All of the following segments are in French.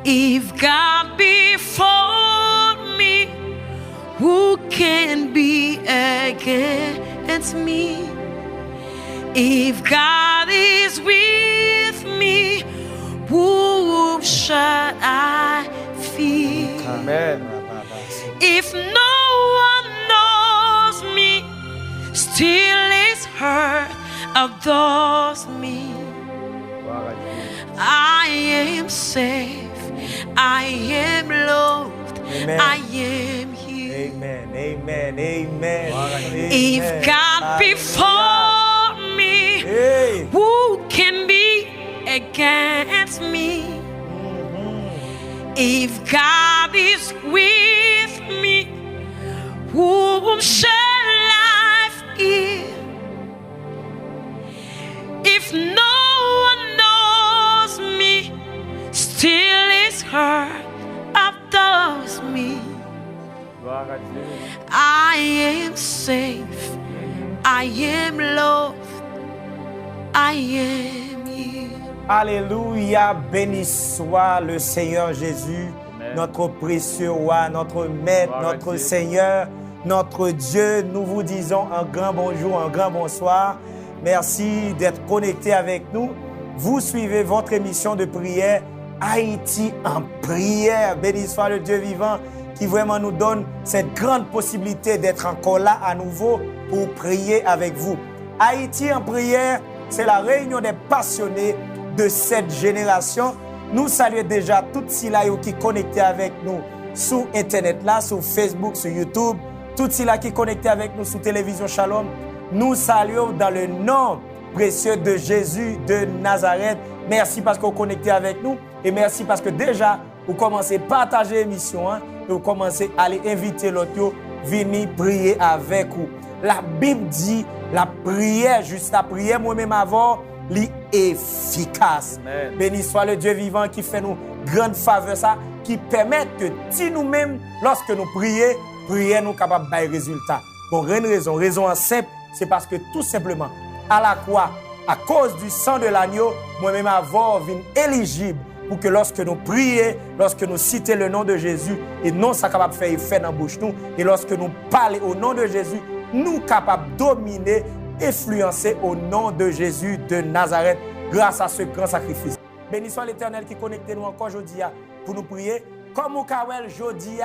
If God be for me, who can be against me? If God is with me, whom shall I fear? Amen. If no one knows me, still his heart adores me. I am safe, I am loved, Amen. I am healed. Amen. Amen. Amen. If God be for me, Hey. who can be against me? If God is with me, whom shall I fear? If no one knows me, still his heart adores me. I am safe, I am loved, I am healed. Alléluia, béni soit le Seigneur Jésus, notre précieux roi, notre maître, notre Seigneur, notre Dieu. Nous vous disons un grand bonjour, un grand bonsoir. Merci d'être connectés avec nous. Vous suivez votre émission de prière, Haïti en prière. Béni soit le Dieu vivant qui vraiment nous donne cette grande possibilité d'être encore là à nouveau pour prier avec vous. Haïti en prière, c'est la réunion des passionnés de cette génération. Nous saluons déjà toutes ceux-là qui sont connectés avec nous sur Internet, là, sur Facebook, sur YouTube, toutes ceux-là qui sont connectés avec nous sur Télévision Shalom. Nous saluons dans le nom précieux de Jésus de Nazareth. Merci parce que vous connectez avec nous et merci parce que déjà, vous commencez à partager l'émission et vous commencez à aller inviter l'autre, venir prier avec vous. La Bible dit, la prière, juste la prière, moi-même avant, efficace. Amen. Béni soit le Dieu vivant qui fait nous grande faveur, ça, qui permet que si nous-mêmes, lorsque nous prions, prions nous capables de résultat. Bon, raison simple, c'est parce que tout simplement, à la croix, à cause du sang de l'agneau, moi-même avant, vine éligible pour que lorsque nous prions, lorsque nous citons le nom de Jésus, et non ça capable de faire effet dans la bouche nous, et lorsque nous parlons au nom de Jésus, nous capables de dominer, influencer au nom de Jésus de Nazareth, grâce à ce grand sacrifice. Béni soit l'Éternel qui connecte nous encore aujourd'hui pour nous prier. Comme au Kawel aujourd'hui,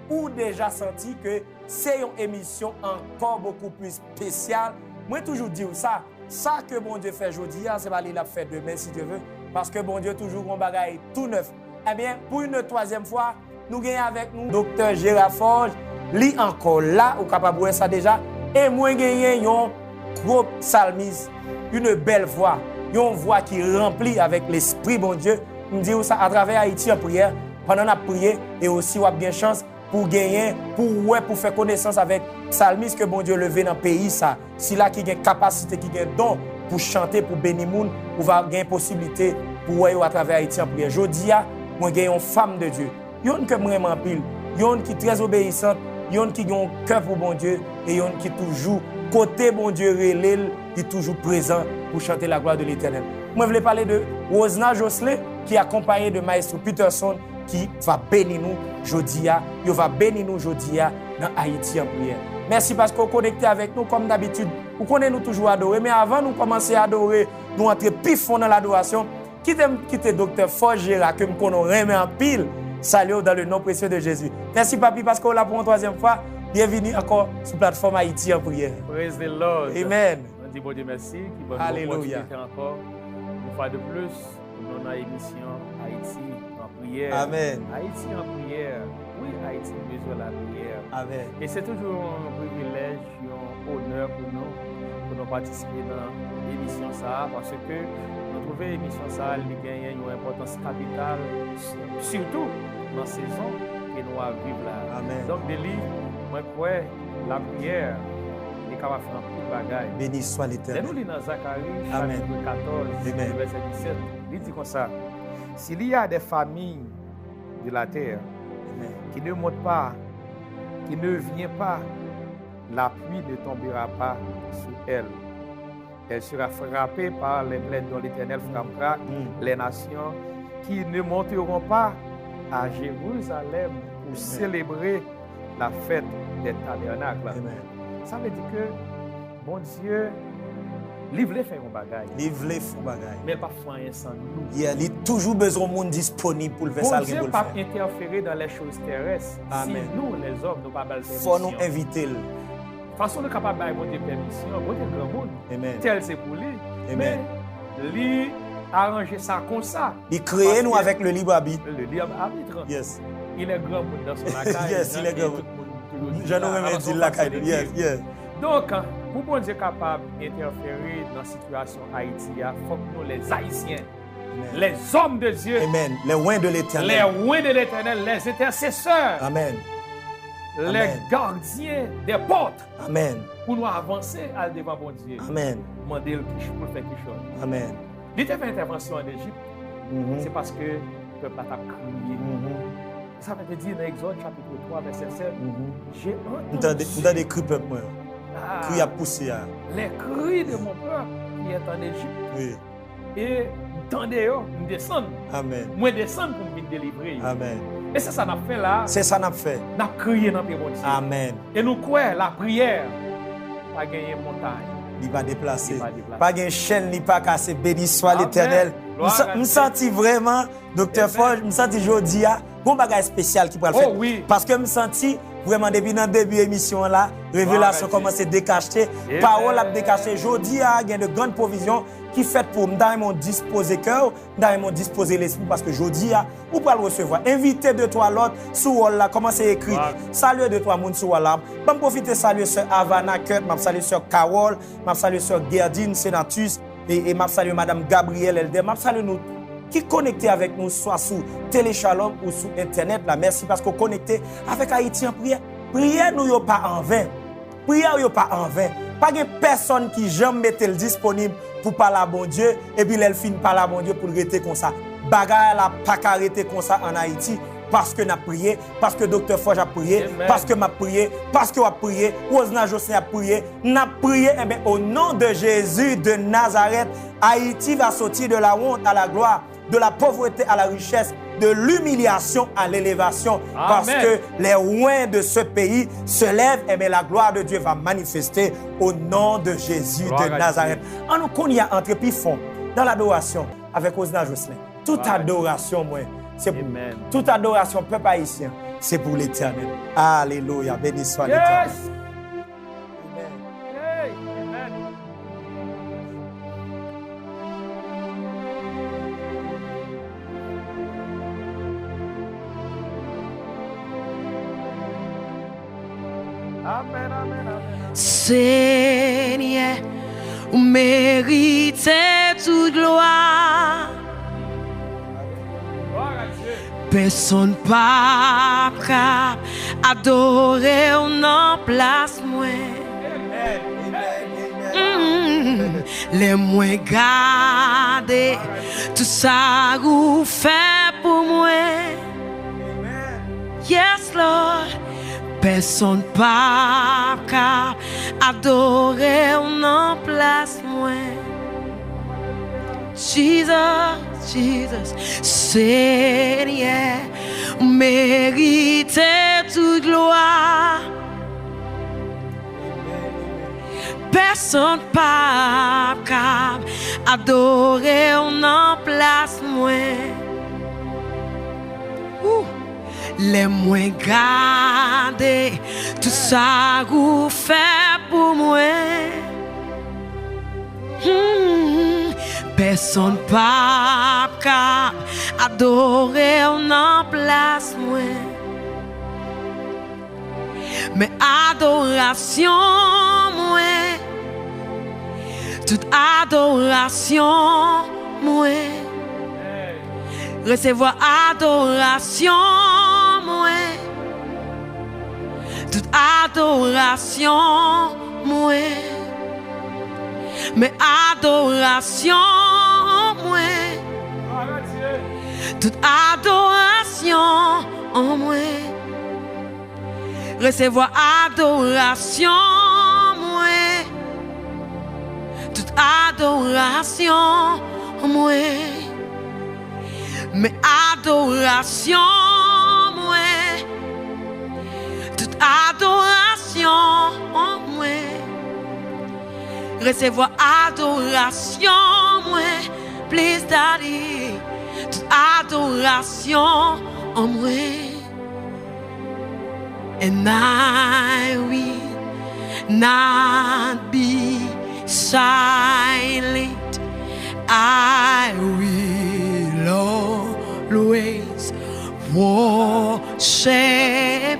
ou déjà senti que c'est une émission encore beaucoup plus spéciale. Moi, toujours dire ça que bon Dieu fait aujourd'hui, c'est pas lui l'a fait demain si Dieu veut, parce que bon Dieu toujours un bagage tout neuf. Eh bien, pour une troisième fois, nous gagnons avec nous Dr. Gérard Forge, lui encore là, ou capable de voir ça déjà, et moi gagnons un gros psalmiste, une belle voix, une voix qui remplit avec l'esprit bon Dieu. Nous disons ça à travers Haïti en prière, pendant la prière, et aussi on a bien chance pour gagner, pour faire connaissance avec psalmiste que bon Dieu levé dans le pays ça. Si là qui a capacité, qui a don pour chanter, pour bénir les gens, on va gagner possibilité pour voir à travers Haïti en prière. Je dis, moi j'ai une femme de Dieu. Yon que vraiment pile, yon qui très obéissante, yon qui a un cœur pour bon Dieu et yon qui toujours côté bon Dieu relève, qui est toujours présent pour chanter la gloire de l'Éternel. Moi je voulais parler de Rosna Jocelyn qui est accompagné de Maestro Peterson qui va bénir nous aujourd'hui, il va bénir nous aujourd'hui dans Haïti en prière. Merci parce que vous connectez avec nous comme d'habitude. Vous connaissez nous toujours adorer, mais avant nous commencer à adorer, nous entrer plus fond dans l'adoration. Quittez Dr. Forge Gérard que nous connaissons en pile. Salut dans le nom précieux de Jésus. Merci papi parce qu'on l'a pour une troisième fois. Bienvenue encore sur la plateforme Haïti en prière. Praise the Lord. Amen. On dit bon Dieu merci. Qui va Alléluia. Encore une fois de plus dans notre émission Haïti en prière. Amen. Haïti en prière. Oui, Haïti besoin de la prière. Amen. Et c'est toujours un privilège, un honneur pour nous participer dans l'émission ça parce que nous trouvons l'émission ça qui gagne une importance capitale surtout dans la saison que nous vivons là. Amen. Donc des livres, moi crois la prière est capable de faire un peu de bagaille. Béni soit l'Éternel. C'est nous dans Zacharie Amen. chapitre 14 Amen. verset 17. Il dit comme ça. S'il y a des familles de la terre Amen. qui ne montent pas, qui ne vient pas, la pluie ne tombera pas sur elle. Elle sera frappée par les plaies dont l'Éternel frappera les nations qui ne monteront pas à Jérusalem pour célébrer la fête des tabernacles. Amen. Ça veut dire que, bon Dieu, il voulait faire un bagage. Il voulait faire un bagage. Mais pas faire rien sans nous. Il a toujours besoin de monde disponible pour le faire Bon ça. Dieu ne peut pas interférer dans les choses terrestres. Amen. Si nous, les hommes, nous ne pouvons pas le faire. Il faut nous inviter. De toute façon, nous sommes capables de faire permission. Bon Dieu, grand monde. Amen. Tel c'est pour lui. Amen. Mais lui arranger ça comme ça. Il crée nous avec le libre arbitre. Le libre arbitre. Yes. Il est grand monde dans son accueil. Yes, il est grand monde. Je ne remets dit la caille. Yes, yes. Donc, pour bon Dieu capable d'interférer dans la situation Haïti, il faut que nous, les Haïtiens, Amen. les hommes de Dieu, Amen. Les oins de les l'éternel. oins de l'éternel, les intercesseurs, Amen. les Amen. gardiens des portes, Amen. pour nous avancer à devant bon Dieu. Amen. Demander pour faire quelque chose. Amen. Il était fait intervention en Égypte, Mhm. c'est parce que le peuple a crié. Mhm. Ça veut dire dans Exode chapitre 3, verset 7, Mhm. j'ai Nous avons entendu des cris peuple. Cri à pousser. les cris de mon peuple qui est en Égypte. Oui. Et tendez, nous descendons. Amen. Moi descendre pour me délivrer. Amen. Et c'est ça qu'on a fait là. C'est ça qu'on a fait. On a crié dans le bon Dieu. Amen. Et nous croyons la prière pas gagner montagne. Il va déplacer. Il va déplacer. Pas de chaîne, ni pas cassé. Béni soit Amen. l'éternel. Gloire à Je me Dieu. sens vraiment, docteur Amen. Forge, je me sens aujourd'hui, bon bagage spécial qui pourra le Oh faire. oui. Parce que je me sens vraiment depuis le début de l'émission là, révélation Gloire à commence à décacher, Amen. parole a décaché. Aujourd'hui, il y a de grandes provisions qui fait pour me dans mon disposer cœur, dans mon disposer l'esprit parce que aujourd'hui, vous pouvez le recevoir. Invité de toi l'autre, sous là, commencez à écrire. Wow. Salut de toi, moun sous là. Je vais profiter de saluer sur Havana Kurt, je saluer sur Carole, je saluer sur Gerdine Senatus, et je salue Madame Gabrielle Elder, je salue nous qui connecté avec nous, soit sur Télé Shalom ou sur Internet. Là. Merci parce qu'on connecté avec Haïti en prière. Prière nous yo pas en vain. Prière yo pas en vain. Pas de personne qui jamais mette le disponible pour parler à bon Dieu et puis elle finit parler à bon Dieu pour rester comme ça. Bagaille la pas arrêter comme ça en Haïti parce que n'a prié, parce que docteur Forge a prié, Amen. parce que m'a prié, parce que a prié, Rosna José a prié, n'a prié et bien au nom de Jésus de Nazareth, Haïti va sortir de la honte à la gloire, de la pauvreté à la richesse, de l'humiliation à l'élévation. Parce que les rois de ce pays se lèvent et bien la gloire de Dieu va manifester au nom de Jésus Gloire de à Nazareth. En nous qu'on y a entré puis fond dans l'adoration avec Rosna Jocelyn. Toute Gloire à adoration, moi, c'est pour Amen. toute adoration, peuple haïtien, c'est pour l'éternel. Alléluia. Béni soit l'éternel. Yes. Amen. Hey. Amen. Amen, amen, amen. Seigneur, vous méritez toute gloire. Gloire à Dieu. Personne pas capable adorer en place moi. Les moins gardés, tout ça vous fait pour moi. Yes, Lord. Personne pas capable adorer en place moi. Jesus, Jesus, Seigneur, méritez toute gloire. Personne pas capable adorer en place moi. Les moins gardés, tout ça vous fait pour moi. Personne pas capable adorer en place moi. Mais adoration moi, toute adoration moi, recevoir adoration moi, toute adoration moi, mais adoration moi, toute adoration en moi, recevoir adoration moi, toute adoration en moi, mais adoration recevoir adoration, moi. Please, Daddy, toute adoration en moi. And I will not be silent. I will always worship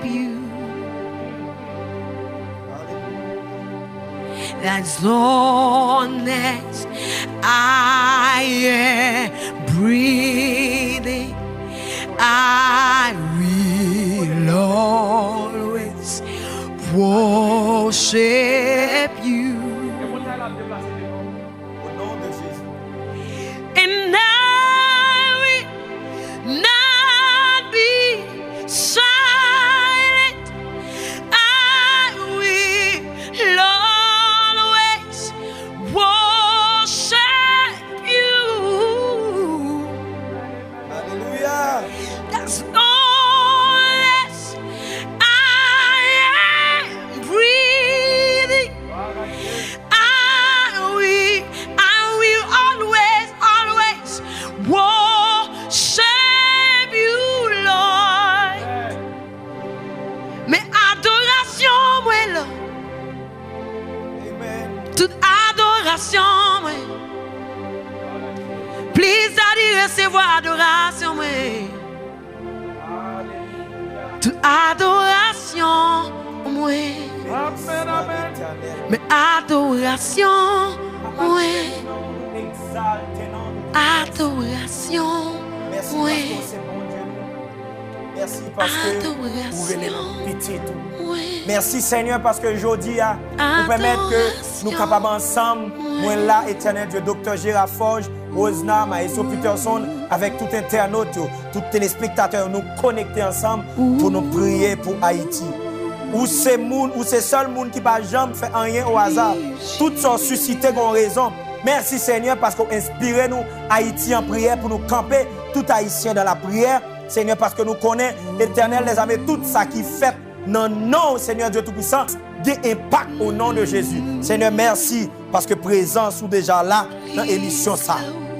you. As long as I am breathing, I will always worship you. And I will not be silent. I will always worship you. Hallelujah. That's all as I am breathing. I will always worship you, Lord. Mais adoration, moi, là. Amen. Toute adoration, moi. Please, Daddy, recevoir adoration, moi. Toute adoration, moi. Amen, amen. Mais adoration, moi. Adoration, Merci oui. parce que c'est bon Dieu. Merci parce que vous venez nous pitié tout. Oui. Merci Seigneur parce que aujourd'hui, nous permettre que nous capables ensemble, moi là, éternel Dieu, Dr. Gérard Forge, Osna, Maïso Peterson, avec tout internaute, tout téléspectateur, nous connecter ensemble pour nous prier pour Haïti. Ou c'est seul monde qui va jamais faire rien au hasard. Toutes sont suscitées ont raison. Merci Seigneur parce qu'on inspire nous Haïti en prière pour nous camper, tout Haïtien dans la prière. Seigneur parce que nous connaissons l'Éternel les amis, tout ça qui fait non non Seigneur Dieu Tout-Puissant, des impacts au nom de Jésus. Seigneur merci parce que présence ou déjà là dans l'émission ça.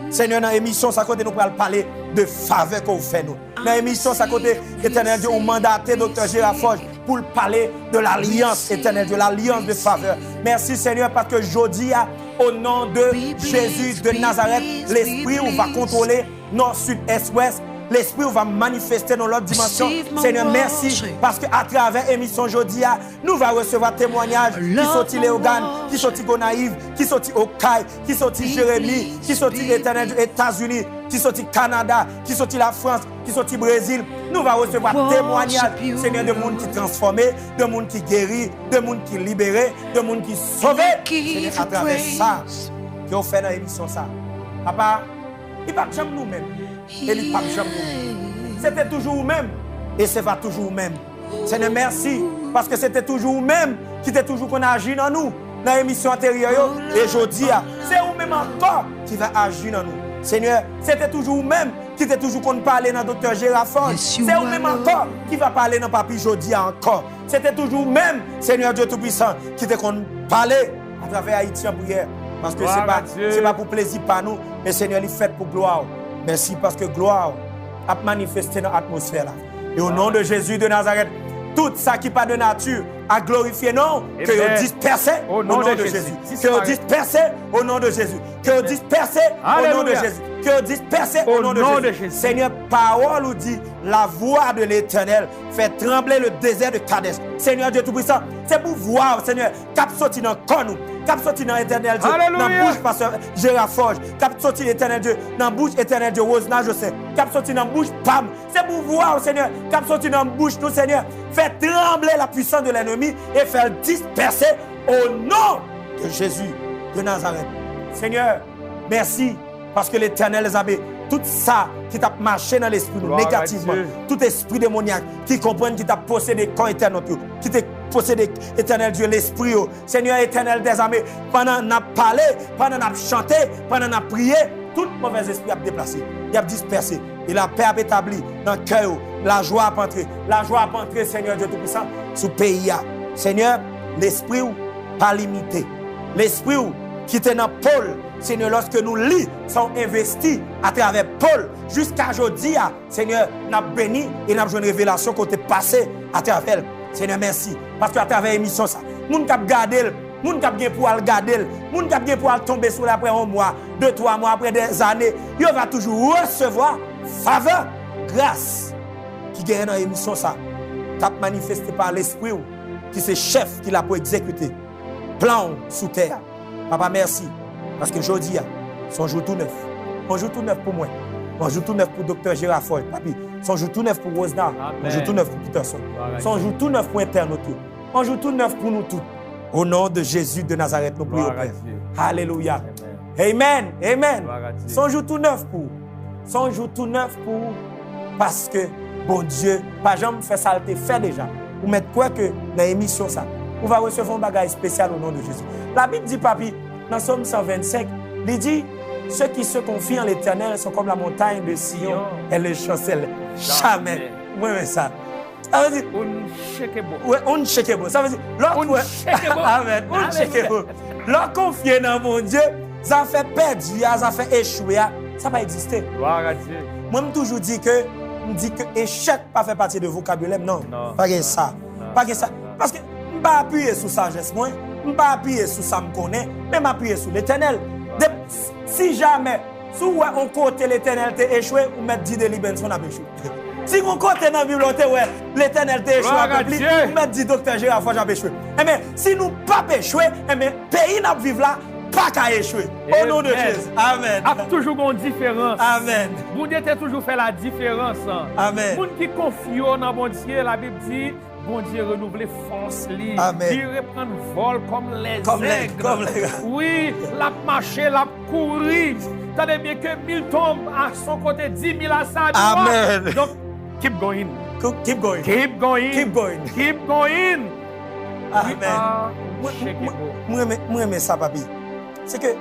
Seigneur dans l'émission ça côté nous pour parler de faveur que vous faites nous. Dans l'émission ça côté Éternel Dieu on mandaté Dr. Gérard Forge pour parler de l'alliance Éternel Dieu, l'alliance de faveur. Merci Seigneur parce que aujourd'hui au nom de Jésus de Nazareth, l'Esprit va contrôler nord, sud, est, ouest. L'Esprit va manifester dans l'autre dimension. Seigneur, merci parce qu'à travers l'émission aujourd'hui, nous allons recevoir témoignages qui sortent Léogane, qui sortent Gonaïve, qui sortent Okaï, qui sortent Jérémie, qui sortent Éternel des États-Unis, qui sortent Canada, qui sortent la France, qui sortent Brésil. Nous allons recevoir témoignages, Seigneur, de monde qui transformé, de monde qui guéri, de monde qui libéré, de monde qui sauvé. Seigneur, à travers ça, que vous faites dans l'émission ça. Papa, il ne va jamais nous-mêmes. Et il ne va jamais nous. C'était toujours vous-même. Et ce va toujours vous-même. Seigneur, merci. Parce que c'était toujours vous-même qui était toujours qu'on a agi dans nous. Dans l'émission antérieure. Et aujourd'hui, c'est vous-même encore qui va agir dans nous. Seigneur, c'était toujours vous-même qui était toujours qu'on parlait dans Dr. Gérard Forge. C'est vous-même encore qui va parler dans Papi Jodi encore. C'était toujours vous-même, Seigneur Dieu Tout-Puissant, qui était qu'on parlait à travers Haïti en prière. Parce que ce n'est pas pour plaisir par nous, mais Seigneur, il fait pour gloire. Merci parce que gloire a manifesté dans l'atmosphère là. Et au nom de Jésus de Nazareth, tout ça qui n'est pas de nature a glorifié, non, que vous dispersez au nom de Jésus. Que vous dispersez au nom de Jésus. Que vous dispersez au nom de Jésus. Que vous dispersez au nom de Jésus. Seigneur, parole nous dit, la voix de l'Éternel fait trembler le désert de Kadesh. Seigneur Dieu Tout-Puissant, c'est pour voir, Seigneur, cap sorti dans le corps nous. Cap sorti dans l'Éternel Dieu, dans la bouche pasteur Gérard Forge. Cap sorti l'Éternel Dieu, dans la bouche Éternel Dieu, Rosna Joseph. Cap sorti dans la bouche Pam. C'est pour voir, Seigneur, cap sorti dans la bouche nous, Seigneur. Fait trembler la puissance de l'ennemi et faire disperser au nom de Jésus de Nazareth. Seigneur, merci parce que l'Éternel les a mis tout ça qui t'a marché dans l'esprit négativement, tout esprit démoniaque qui comprend qui t'a possédé corps éternel, qui t'a possédé éternel Dieu l'esprit, Seigneur éternel des armées, pendant qu'on a parlé, pendant qu'on a chanté, pendant qu'on a prié, tout mauvais esprit a déplacé, il a dispersé, et la paix a établi dans le cœur, la joie a entré, Seigneur Dieu Tout-Puissant, sous le pays. Seigneur, l'esprit pas limité, l'esprit qui était dans Paul, Seigneur, lorsque nous lisons, sont investis à travers Paul, jusqu'à aujourd'hui, Seigneur, nous avons béni et nous avons une révélation qu'on est passé à travers. Seigneur, merci. Parce qu'à travers l'émission, ça, nous avons gardé, nous avons pour le garder, nous avons pour tomber sur après un mois, 2-3 mois, après des années, il va toujours recevoir faveur, grâce, qui gagne dans l'émission, ça, t'a manifesté par l'Esprit, qui c'est chef qui l'a pour exécuter. Plan sous terre. Papa, merci. Parce que aujourd'hui, son jour tout neuf. Un jour tout neuf pour moi. Un jour tout neuf pour Dr. Gérard Foy. Papi, son jour tout neuf pour Rosna. Un jour tout neuf pour Peterson. Son jour tout neuf pour Internaute. Un jour tout neuf pour nous tous. Au nom de Jésus de Nazareth, nous prions, Père. Alléluia. Amen. Amen. Son jour tout neuf pour. Son jour tout neuf pour. Parce que, bon Dieu, pas jamais fait ça, il fait déjà. Vous mettez quoi que dans l'émission ça? On va recevoir un bagage spécial au nom de Jésus. La Bible dit, papi, dans Somme 125, il dit, ceux qui se confient en l'Éternel sont comme la montagne de Sion, elle ne chancelle jamais. Oui, mais ça. Ça veut dire, on checkable. Ça veut dire, amen, on checkable. Leur confier dans mon Dieu, ça fait perdre, ça fait échouer, ça va exister. Moi, je toujours dis que échec pas fait partie de vocabulaire, non. Pas que ça. Pas que ça. Parce que je ne vais pas appuyer sur sagesse, moi. Je ne vais pas appuyer sur ça, je connais, mais m'appuyer sur l'Éternel. Si jamais, si on côté l'Éternel t'a échoué, on met 10 délibérations à échoué. Si on côté dans la Bible, l'Éternel t'a échoué, on met 10 docteurs Gérard Foy à échoué. Mais si nous pas échoué, le pays n'a vivre là, pas qu'à échouer. Au nom de Jésus. Amen. Il y a toujours une différence. Amen. Vous devez toujours faire la différence. Amen. Les gens qui confient dans bon Dieu, la Bible dit, bon Dieu renouveler force. Il reprend vol comme les aigles. Oui, la marcher, la courir. Tenez bien que 1000 tombent à son côté, 10 000 à sa droite. Amen. Donc, keep going. Keep going. Keep going. Keep going. Keep going. Amen. Moi, j'aime ça, papi. C'est que,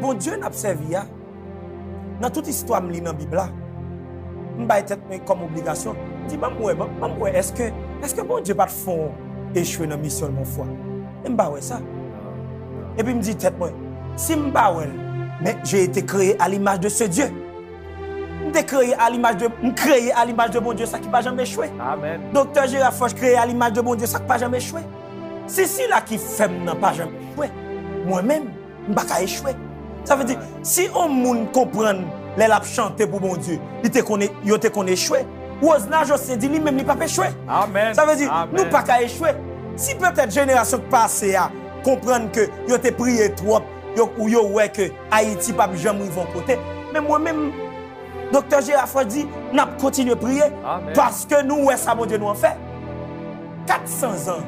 bon Dieu n'a pas servi. Dans toute histoire, dans la Bible, je vais être comme obligation. Je dis, est-ce que bon Dieu pas de fond échouer dans la mission de mon foi? Je vais ça. Et puis, je me dis, tête-moi, si je mais j'ai été créé à l'image de ce Dieu. Je suis créé à l'image de mon Dieu, ça qui ne va jamais échouer. Amen. Docteur Gérard Foy, créé à l'image de mon Dieu, ça qui ne va jamais échouer. Si là qui fait n'a pas jamais échoué, moi-même, je ne vais pas échouer. Ça veut dire, si on monde comprend les lap chanter pour mon Dieu, il te connaît échoué. Osna José dit lui-même, il ne peut pas échouer. Amen. Ça veut dire, Amen. nous ne pouvons pas échouer. Si peut-être génération passée à comprendre que yo te prié trop, ou yo ouais que Haïti pas jamais vont côté, mais moi-même, Docteur Gérard Foy dit, n'a continué à prier. Amen. Parce que nous, ouais, ça, mon Dieu, nous en fait. 400 ans.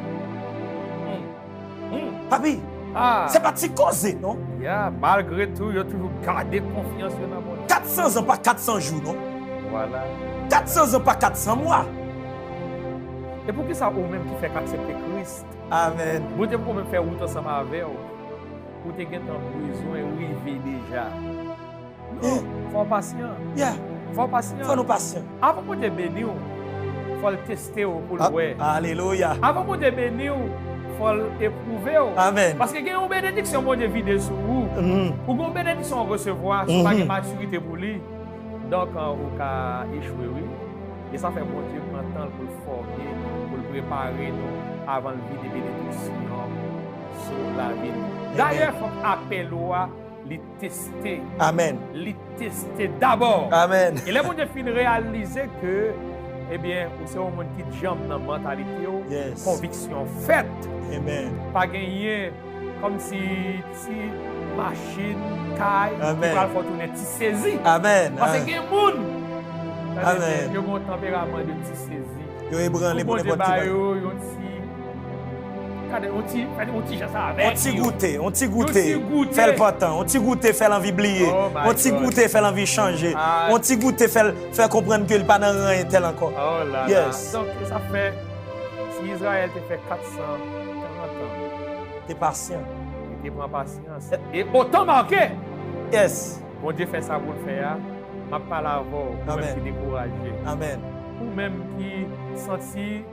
Papi, c'est pas si causé, non? Malgré tout, il a toujours gardé confiance dans mon Dieu. 400 ans, pas 400 jours, non? Voilà. 400 ans, pas 400 mois. Et pour qui ça, ou même qui fait accepter Christ? Amen. Vous devez quand même faire route ensemble avec vous. Vous devez être en prison et arriver déjà. Non, faut patient. Faut patient. Faut nous patient. Avant de bénir, il faut le tester pour le voir. Alléluia. Avant de bénir, il faut l'éprouver. Amen. Parce qu'il y a une bénédiction, mon Dieu, vidée sur vous. Ou une bénédiction à recevoir, si vous n'avez pas de maturité pour lui. Donc, vous pouvez échouer, oui. Et ça fait bon Dieu prend le temps pour le former, pour le préparer avant le vie des bénédictions sur la vie. D'ailleurs, il faut appeler les tester. Amen. Les tester d'abord. Amen. Et là, bon Dieu finit réaliser que, eh bien, c'est un monde qui jambe dans la mentalité, conviction faite. Amen. Pas gagner comme si machine, caille, qui va faire tourner, tu saisis. Amen. Parce qu'il y a des gens. Amen. Il y a un tempérament de tu saisis. Il y a ébranlé pour n'importe qui. On t'y goûté, fait le potent, on t'y goûté, fait l'envie oublier, on t'y goûté, fait l'envie changer, on t'y goûté, fait comprendre que le pas dans rien tel encore. Oh là là. Donc ça fait, si Israël te fait 440 ans, t'es patient. Tu prends patience. Et autant marqué. Yes. Bon Dieu fait ça pour le faire. Je ne parle pas avant, même qui découragé. Amen. Ou même qui senti,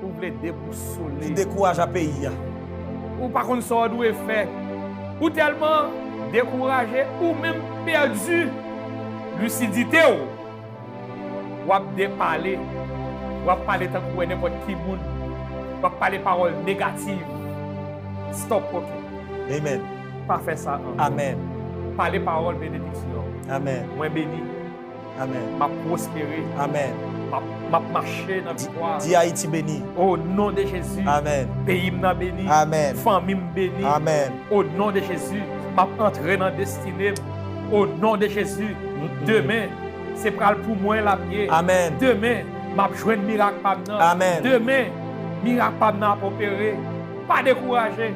ou voulez déboussoler. Qui décourage à pays. Ou par contre, ça doit faire. ou tellement découragé, ou même perdu lucidité, ou de parler, ou parler tant que n'importe qui monde, ou parler paroles négatives. Stop, ok. Amen. Pas faire ça. Amen. Parler paroles bénédiction. Amen. Moi béni. Amen. M'a prospéré. Amen. M'a marché dans la victoire. Dis Haïti béni. Au nom de Jésus. Amen. Pays m'a béni. Amen. Famille m'a béni. Amen. Au nom de Jésus. M'a entré dans la destinée. Au nom de Jésus. Demain, c'est pour moi la pied. Amen. Demain, m'a joué un miracle par nous. Amen. Demain, miracle par nous opérer. Pas décourager.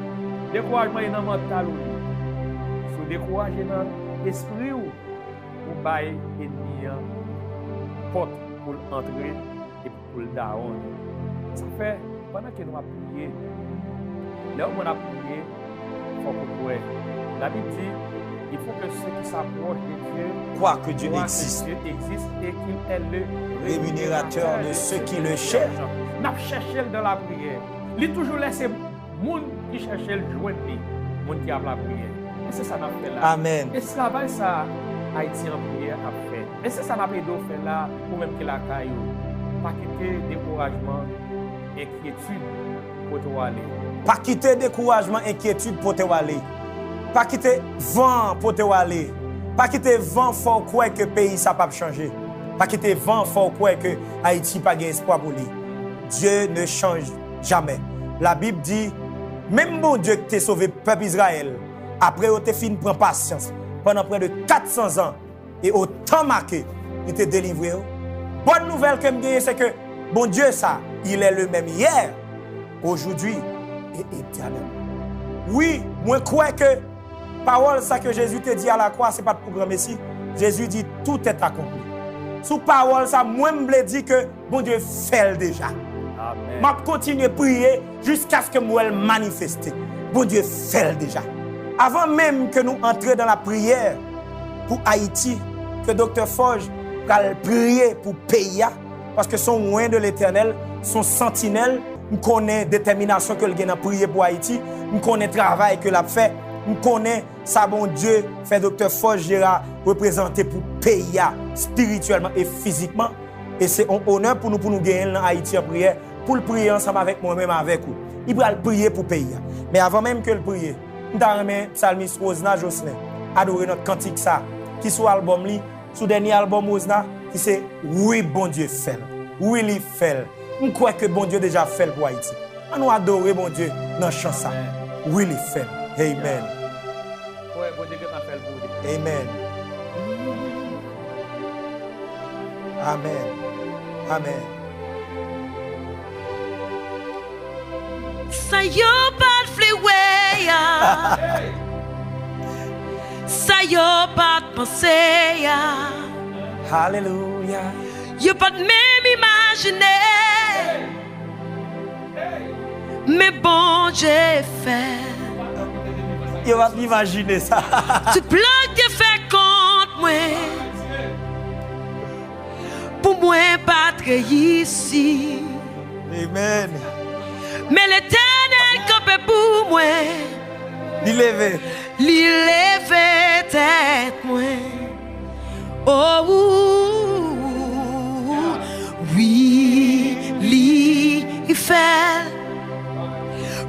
Découragement est dans le mental. Il faut décourager dans l'esprit ou bailler ennemi porte pour entrer et pour le down. Ça fait, pendant que nous avons prié, là où on a prié, il faut que nous. La Bible dit, il faut que ceux qui s'approchent de Dieu croient que Dieu existe. Que Dieu existe et qu'il est le rémunérateur de ceux qui le cherchent. Nous avons cherché dans la prière. Il a toujours laissé les gens qui cherchent le joindre, les gens qui ont la prière. Et c'est ça qu'on a fait là. Amen. Et ce travail, ça, Haïti en prière a fait. Et c'est ça qu'on a fait là, ou même que la caillou. Pas quitter découragement, inquiétude pour te aller. Pas quitter découragement, inquiétude pour te aller. Pas quitter vent pour te aller. Pas quitter vent fort quoi que le pays ça pas changer. Pas quitter vent fort quoi que Haïti pas gain espoir pour lui. Dieu ne change jamais. La Bible dit, même bon Dieu qui t'a sauvé peuple Israël, après il t'a fini prendre patience pendant près de 400 ans et au temps marqué, il t'a délivré. Bonne nouvelle que me c'est que bon Dieu ça, il est le même hier, aujourd'hui et éternellement. Oui, moi crois que parole ça que Jésus te dit à la croix, c'est pas pour grand Messie. Jésus dit tout est accompli. Sous parole ça, moi me dit que bon Dieu fait déjà. Je continue à prier jusqu'à ce que moi manifeste. Bon Dieu fait déjà. Avant même que nous entrions dans la prière pour Haïti, que Dr. Forge va prier pour pays, parce que son loin de l'Éternel, son sentinelle, nous connaissons la détermination que le a prié pour Haïti, nous connaissons le travail que l'a fait, nous connaissons ça, bon Dieu, fait Dr. Forge représenter pour pays spirituellement et physiquement. Et c'est un honneur pour nous gagner en Haïti en prière, pour le prier ensemble avec moi-même, avec vous. Il va le prier pour le pays. Mais avant même que le prier, nous avons psalmiste Osna Jocelyn adorer notre cantique ça, qui soit album, sous dernier album Osna, qui c'est oui, bon Dieu fait. Oui, il fait. Nous croyons que bon Dieu déjà fait pour Haïti. Nous adorer bon Dieu dans le chant ça. Oui, il fait. Amen. Amen. Amen. Amen. Ça y a pas de fléway, ça y a pas de pensée, Alléluia. y a pas de même imaginer, mais bon Dieu fait. Il va imaginer ça. Tu plan que fait contre moi, pour moi battre ici. Amen. Mais l'Éternel campait pour moi. Il levé. Il levait tête moi. Oh oui, il fait.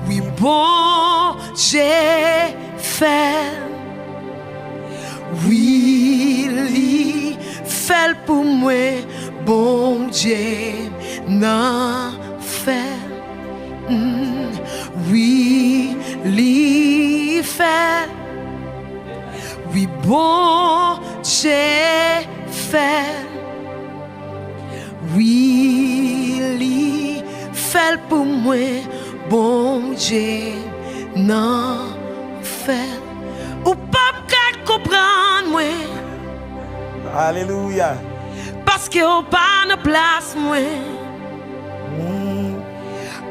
Oui, bon, j'ai fait. Oui, il fait pour moi. Bon Dieu, n'a fait. Oui, il fait. Oui, bon, j'ai fait. Oui, il fait pour moi. Bon Dieu, n'en fait. Ou pas comprendre moi. Alléluia. Parce que on pas de place moi.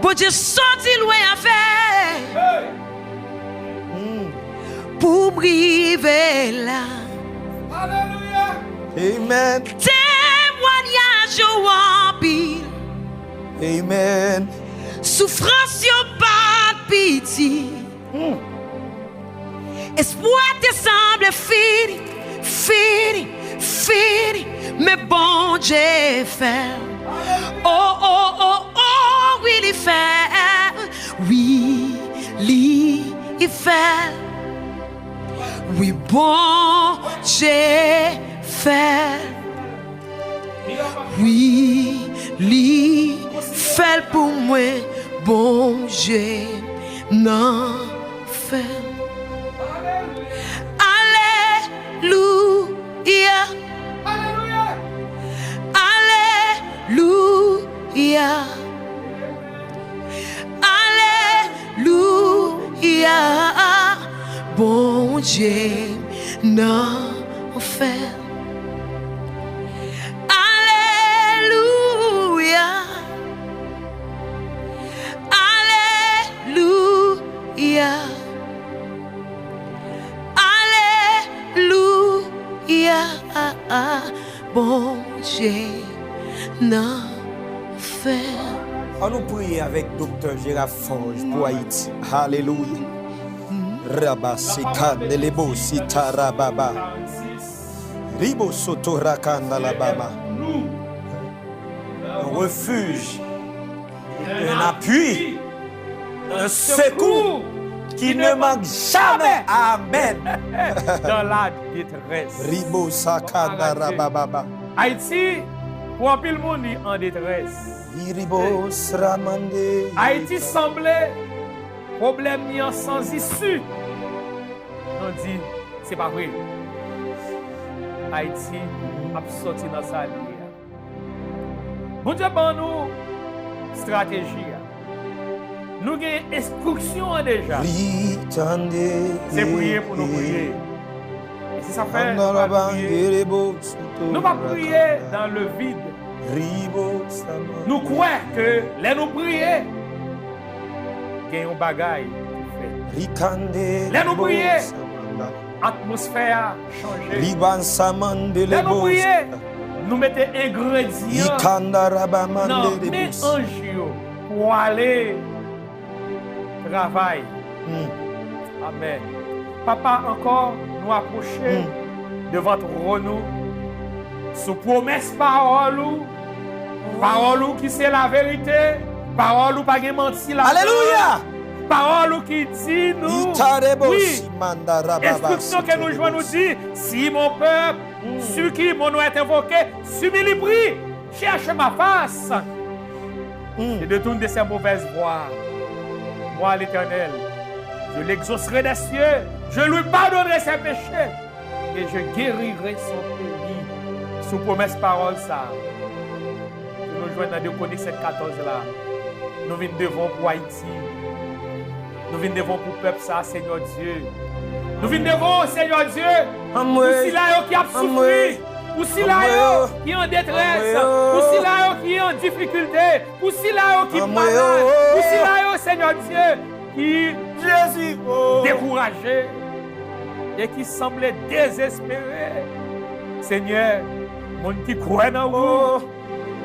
Pour Dieu sorti loin à faire. Pour briver là. Alléluia. Amen. Témoignage en pile. Amen. Souffrance yo pas de pitié. Espoir te semble fini, fini, fini, mais bon Dieu fait. Oh, oh, oh, oh, oui, il fait. Oui, il fait. Oui, bon Dieu fait. Oui, il fait pour moi, bon Dieu n'en fait. Alléluia. Alléluia. Alléluia. Bon Dieu n'en fait. Alléluia. Alléluia. Alléluia. Bon Dieu n'en fait. On nous prie avec Dr. Gérard Forge pour Haïti. Alléluia. Rabasika Nelebo Sitarababa. Ribo Sotorakanda la Baba. Un refuge, un appui, un secours qui ne manque jamais. Amen. Dans la détresse. Ribo Sakanda Rababa. Haïti, pour un pile monde en détresse. Ribo Sramande. Haïti semblait problème sans issue. On dit, c'est pas vrai. Haïti a sorti dans sa vie. Bon Dieu, nous stratégie. Nous avons instruction déjà. C'est prier pour nous prier. Et si ça fait, nous ne pas prier dans le vide. Nous croyons que les nous prier, il y a un bagaille qui fait. Les nous prier, l'atmosphère a changé. Les nous prier, nous mettons ingrédients dans les anges pour aller travailler. Amen. Papa, encore nous approcher de votre renou sous promesse parole. Parole qui c'est la vérité. Parole pas de mentir. Alléluia. Parole qui dit nous. Oui. Instruction que nous jouons nous dit. Si mon peuple, sur qui mon nom est invoqué, s'humilie, prie, cherche ma face. Et détourne de ses mauvaises voies. Moi, l'Éternel, je l'exaucerai des cieux. Je lui pardonnerai ses péchés. Et je guérirai son pays. Sous promesse parole ça. Nous jouons dans 2 Chroniques 7, 14 là. Nous venons devant pour Haïti. Nous venons devant pour le peuple ça, Seigneur Dieu. Nous venons devant, Seigneur Dieu, pour ceux qui ont souffert, pour ceux qui sont en détresse, pour ceux qui sont en difficulté, pour ceux qui sont malades, pour ceux, Seigneur Dieu, qui sont découragés et qui semblent désespérés. Seigneur, mon qui croit dans vous,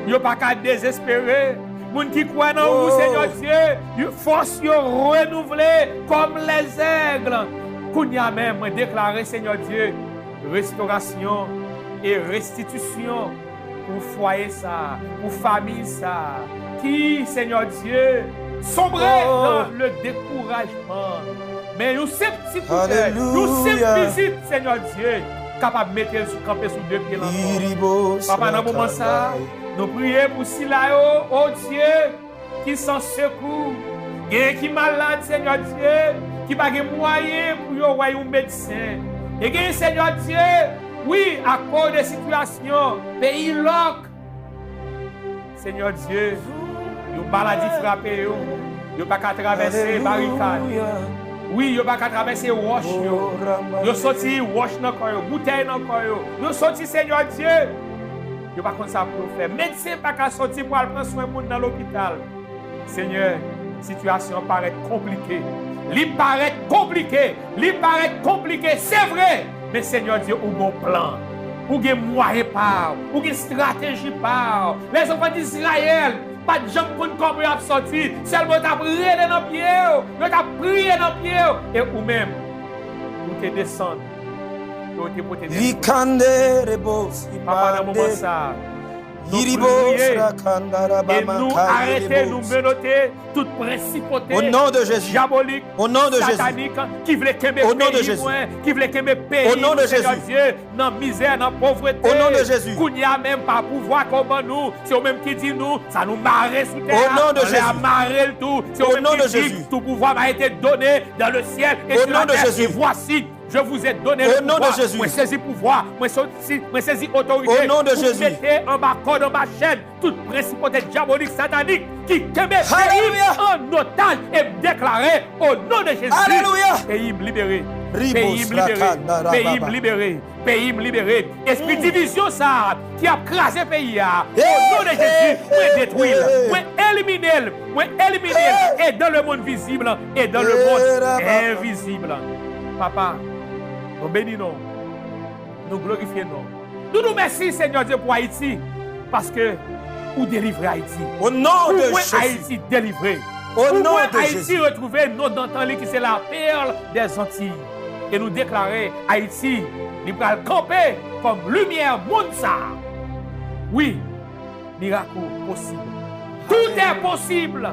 il n'y a pas qu'à désespérer. Les gens qui croient en vous, Seigneur Dieu, force renouvelée comme les aigles. Qu'on y a même déclaré, Seigneur Dieu, restauration et restitution pour foyer ça, pour famille ça, qui, Seigneur Dieu, sombrait dans le découragement. Mais nous sommes petits coups, nous sommes visites, Seigneur Dieu, capables de mettre le camper sous 2 pieds l'enfant. Papa, dans le moment ça, nous prions pour Silayo, oh Dieu, qui s'en secoue, qui malade, Seigneur Dieu, qui n'a pas de moyens pour y avoir un médecin. Et Seigneur Dieu, oui, à cause des situations, pays loc. Seigneur Dieu, une maladie frappée, il n'y a pas qu'à traverser les barricades. Oui, il n'y a pas qu'à traverser les roches. Il y a sorti roche dans le corps, bouteille dans le corps. Il y a sorti, Seigneur Dieu. Il n'y a pas comme ça pour faire. Médecin pas qu'à sortir pour aller prendre soin de monde dans l'hôpital. Seigneur, la situation paraît compliquée. Il paraît compliqué. Il paraît compliqué. C'est vrai. Mais Seigneur Dieu, ou bon plan. Ou un moyen par. Ou une stratégie par. Les enfants d'Israël, pas de gens pour nous sortir. Seulement tu as prié dans nos pieds. Tu as prié dans nos pieds. Et ou même, te descendre. Yo te pote descendre. Rikande rebos. Papa, dans le moment ça, nous Yiribos prions rakandara et nous arrêter, nous rebos. menotter toute principauté Au nom de Jésus. diabolique, Au nom de Jésus. satanique, qui voulait qu'aimer Au nom de pays, Jésus. qui voulait qu'aimer pays, Au nom de Seigneur Jésus. Dieu, dans la misère, dans la pauvreté. Au nom de Jésus. Qu'on n'y a même pas pouvoir comme nous. C'est eux même qui dit nous, ça nous marre sous terre. Au nom de On Jésus. a marré le tout. C'est Au eux même nom de qui dit Jésus. tout pouvoir m'a été donné dans le ciel et Au sur la nom de terre. Jésus. Et voici, je vous ai donné Au le nom de pouvoir. Jésus. Moi saisi pouvoir, moi saisi autorité. Au nom de Vous Jésus. mettez en bas corde, en bas chaîne, toute principauté diabolique, satanique, qui kembe pays Alléluia. en otage et déclaré au nom de Jésus. Alléluia. Pays libéré. Ribos Pays libéré. rakandara Pays baba. libéré. Pays libéré. Esprit division ça qui a crasé le pays. Au Hey, nom de Jésus, hey, moi détruire, hey. moi éliminer, et dans le monde visible et dans le monde invisible. Papa, nous bénissons, nous glorifions. Nous nous remercions, Seigneur Dieu, pour Haïti, parce que vous délivrez Haïti. Au nom Pour de moi, Jésus. Haïti délivré. Au Pour nom moi, de Haïti Jésus. retrouver nos d'entendre qui c'est la perle des Antilles. Et nous déclarer Haïti, il va camper comme lumière Mounsa. Oui, miracle possible. Tout est possible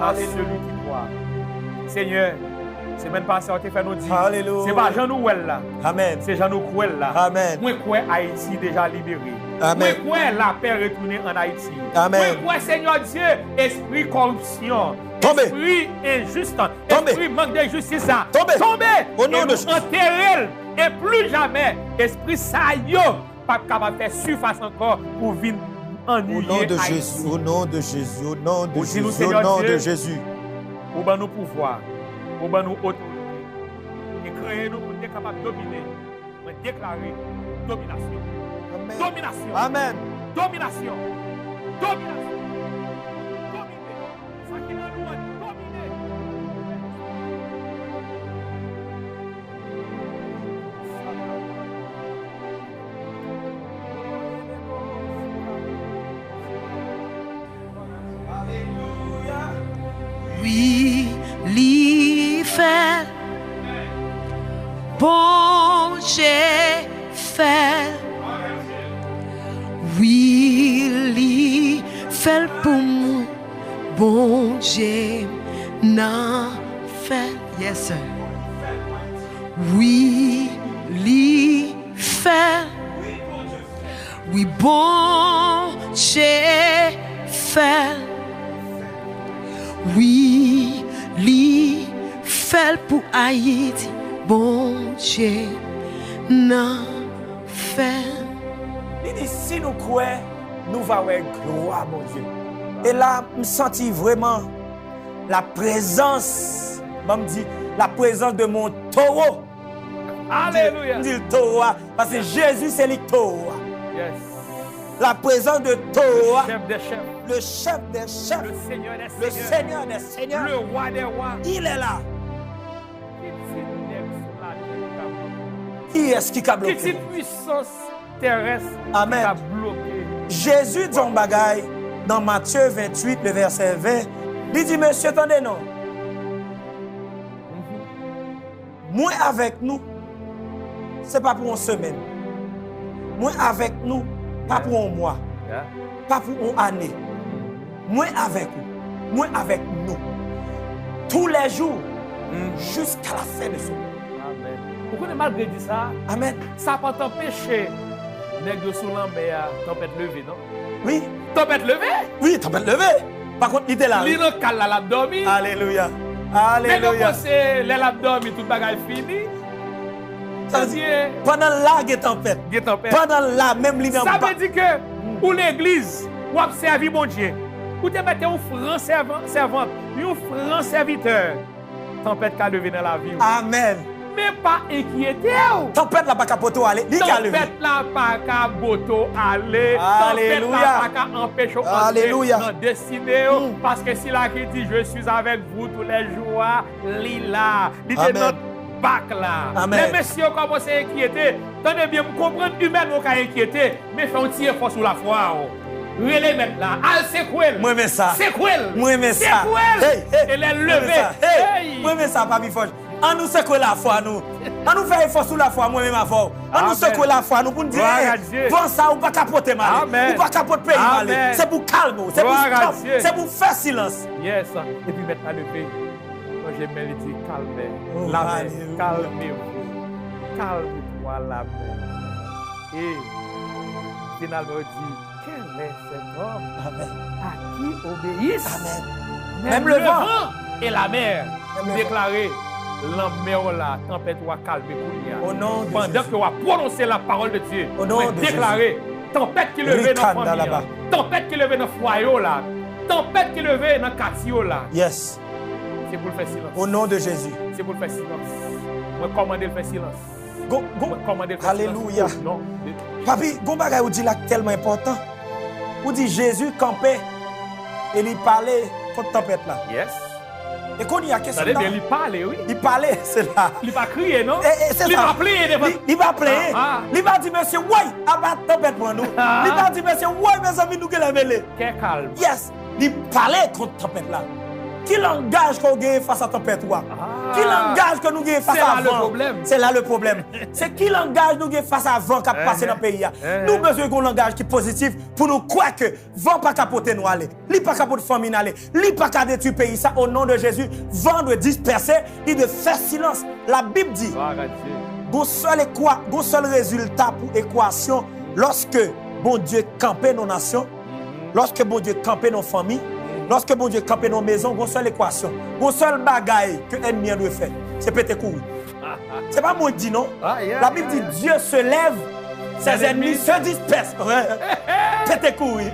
à celui qui croit. Seigneur, c'est même pas ça que fait nous dire. Alléluia. C'est pas Jean Nouvel là. Amen. C'est Jean Nouvel là. Amen. Moi, quoi Haïti déjà libéré. Amen. Moi, quoi la paix retournée en Haïti. Amen. Moi, quoi Seigneur Dieu, esprit corruption. Tombez. Esprit injuste. Tombez. Esprit manque de justice. Tombez. Tombez. Au nom Et de nous Jésus. enterrer. Et plus jamais, esprit ça yo, pas capable de faire surface encore pour venir ennuyer Au nom de Haïti. Jésus. Au nom de Jésus. Au nom de Aussi, nous, Jésus. Au Seigneur nom Dieu. de Jésus. Au bas nous pouvoir, au bas nous autorité. Et créer nous pour être capable de dominer, mais déclarer domination. Amen. Domination. Amen. Domination. Domination. Dominer. Ça qui est dans nous, dominer. Oui, l'y fait. Bon, j'ai fait. Oui, l'y fait pour moi. Bon, j'ai n'a fait. Yes, sir. Oui, l'y fait. Oui, bon, j'ai fait. Oui, li fait pour Haïti, bon Dieu, n'a fait. Il dit, si nous croyons, nous allons avoir gloire, mon Dieu. Et là, je me sens vraiment la présence, je me dis, la présence de mon taureau. Alléluia. Je dis le taureau, parce que Jésus, c'est le taureau. Yes. La présence de taureau, Chef des chefs. le chef des chefs, Le Seigneur des le seigneurs. Seigneur des seigneurs, Le roi des rois. il est là. Qui Qui est-ce qui a est bloqué? une puissance terrestre Amen. qui a bloqué. Jésus dit un bagaille dans Matthieu 28, le verset 20. Il dit, monsieur, attendez, non. Moi avec nous, ce n'est pas pour une semaine. Moi avec nous, pas pour un mois, Yeah. pas pour une année. Moi avec vous, moi avec nous. Tous les jours, jusqu'à la fin de ce mois. Amen. Pourquoi malgré dit ça, Amen. ça peut t'empêcher nègre sous l'ambert, tempête levée, non? Oui, Tempête levée? oui, t'as pas levé. Par contre, il était là. Li nan kal la lap dormi. Alléluia. Mais quand Alléluia. c'est les lap dormi, tout bagay fini. Ça veut dire, Pendant la guerre tempête, il y a tempête. pendant la même ligne en Ça bas. veut dire que pour l'église, ou a servi mon Dieu, ou te mettez un franc servante, un franc serviteur, tempête qu'a levé dans la vie. Amen. Mais pas inquiété. Tempête là pas capoto aller, il a levé. Tempête là pas qu'à boto aller. Alléluia. Tempête là pas qu'à empêcher Alléluia. dans destinée. Parce que si la qui dit je suis avec vous tous les jours, lila, il Amen. était notre bac là. Amen. Les messieurs commencent à inquiéter. Tenez bien, me comprendre humainement qu'à inquiéter, mais fait un tir fort sur la foi. Relais mettre là, al secouel. Moi aimé ça. Secouel. Moi aimé ça. Secouel. Hey, hey. Elle est Moi aimé levée. ça. Hey. Hey. Moi aimé ça, Papi Forge. On nous secouer la foi, nous. On nous fait effort sur la foi, moi-même avant. On nous secouer la foi, nous, pour nous dire, bon ça, ou pas capoter mal. Ou pas capoter pays mal. C'est pour calmer, c'est pour faire silence. Yes. Et puis maintenant, le pays. Moi, j'aime bien le dire, calmez. La mer, calmez-vous. Calme-toi, la mer. Et finalement, on dit, quel est cet homme à qui obéissent même le vent et la mer. Déclarer la mer la tempête va calmer pour lui. Pendant que va prononcer la parole de Dieu. Déclarer tempête qui levait dans la famille. Tempête qui levait dans le foyer là. Tempête qui levait dans le quartier là. Yes. C'est pour le faire silence. Au nom de Jésus. C'est pour le faire silence. Moi commander le faire silence. Alléluia. Papi, gon bagay ou dit là tellement important. Ou dit Jésus campait et il parlait contre tempête là. Yes. Et qu'on y a question. Il parlait, oui. Il parlait, c'est là. Il va crier, non? Il va plier devant. Il va plier. Il va dire, monsieur, ouais, abat tempête pour nous. Il va dire, monsieur, ouais, mes amis, nous qui la mêlée. Quel calme. Yes. Il parlait contre tempête là. Qui langage qu'on gagne face à tempête ou qui langage que nous gagne face à vent? C'est là le problème. C'est qui langage nous gagne face à vent qui a passé dans le pays. Nous besoin d'un langage qui est positif pour nous croire que vent pas capoter nous aller. Li pas capoter famine aller. Li pas ca détruire pays ça au nom de Jésus. Vent doit disperser, il doit faire silence. La Bible dit bon seul résultat pour équation lorsque bon Dieu campait nos nations, lorsque bon Dieu campait nos familles. Lorsque bon Dieu campe nos maisons, une seule équation, une seule bagaille que l'ennemi doit faire, c'est péter courir. C'est pas moi qui dis non. La Bible dit Dieu se lève, ses ennemis se dispersent. Péter courir.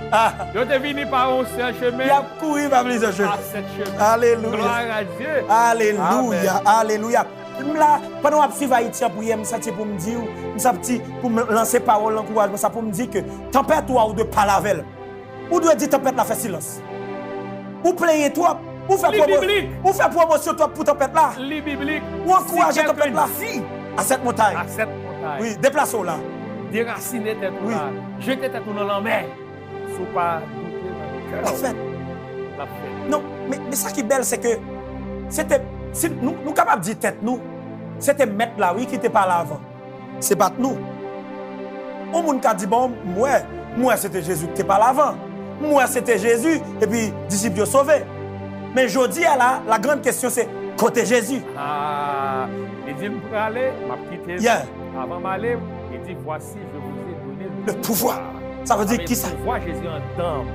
Je te venu par un seul chemin. Il a couru par plusieurs chemins. Alléluia. Gloire à Dieu. Alléluia. Alléluia. Là, pendant que je suis Haïti, pour me dire, pour me lancer parole, l'encouragement, ça pour me dire que tempête ou de pas la veille. Ou doit dire tempête la fait silence. Ou plaignez toi, ou faire promotion toi pour tempête là. Les bibliques. Ou encourager tempête là. À cette montagne. À cette montagne. Oui, déplace-vous là. Déraciner tête là. Jeter tête dans la mer. Sous pas la fête. Non, mais ça qui est belle, c'est que c'était. Nous sommes capables de dire tête nous. C'était mettre là, oui, qui était pas là avant. C'est pas nous. On monde qui dit bon, moi c'était Jésus qui était pas là avant. Moi, c'était Jésus, et puis, disciples sauvés. Mais aujourd'hui, la grande question, c'est côté Jésus. Il dit, pour aller, m'a quitté. Avant d'aller, il dit, voici, je vous ai donné le pouvoir. Ça veut dire qui ça? Le pouvoir, Jésus en dame.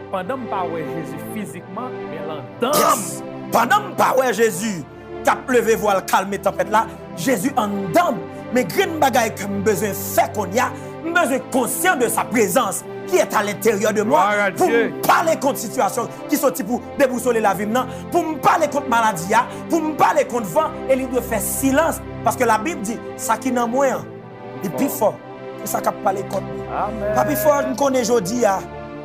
Pendant que je parle Jésus physiquement, mais en dame. Pendant que je parle Jésus, qui a levé voile, calmer tempête là, Jésus en dame. Mais grande bagaille que j'ai besoin de faire qu'on y a, j'ai besoin de conscient de sa présence qui est à l'intérieur de moi pour me parler contre situation qui sont pour déboussoler la vie, pour me parler contre maladie, pour me parler contre vent, et il doit faire silence parce que la Bible dit ça qui n'a moins est plus fort que ça qui a parlé contre nous. Pas plus fort, nous connaissons aujourd'hui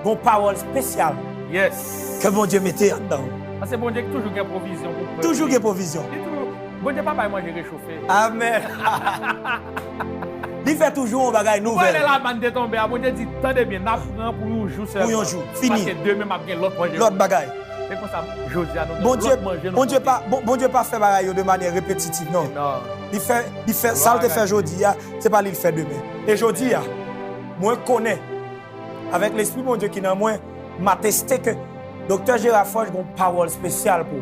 une parole spéciale que mon Dieu mettait en dedans. Parce que bon Dieu toujours une provision. Toujours une provision. Bon Dieu, papa, moi j'ai réchauffé. Amen. Il fait toujours un bagage nouvelle. Pourquoi la bande est tombée? Bon Dieu dit, tendez bien, n'apprends pour un jour seulement. Pour un jour, fini. Parce que demain, je vais l'autre bagage. C'est comme ça, je dis à nous. Bon Dieu pas fait bagage de manière répétitive, non. Il fait ça, il fait aujourd'hui, c'est pas lui qui fait demain. Et aujourd'hui, moi je connais, avec l'Esprit mon Dieu qui est dans moi, m'a testé que Dr. Gérard Forge a une parole spéciale pour.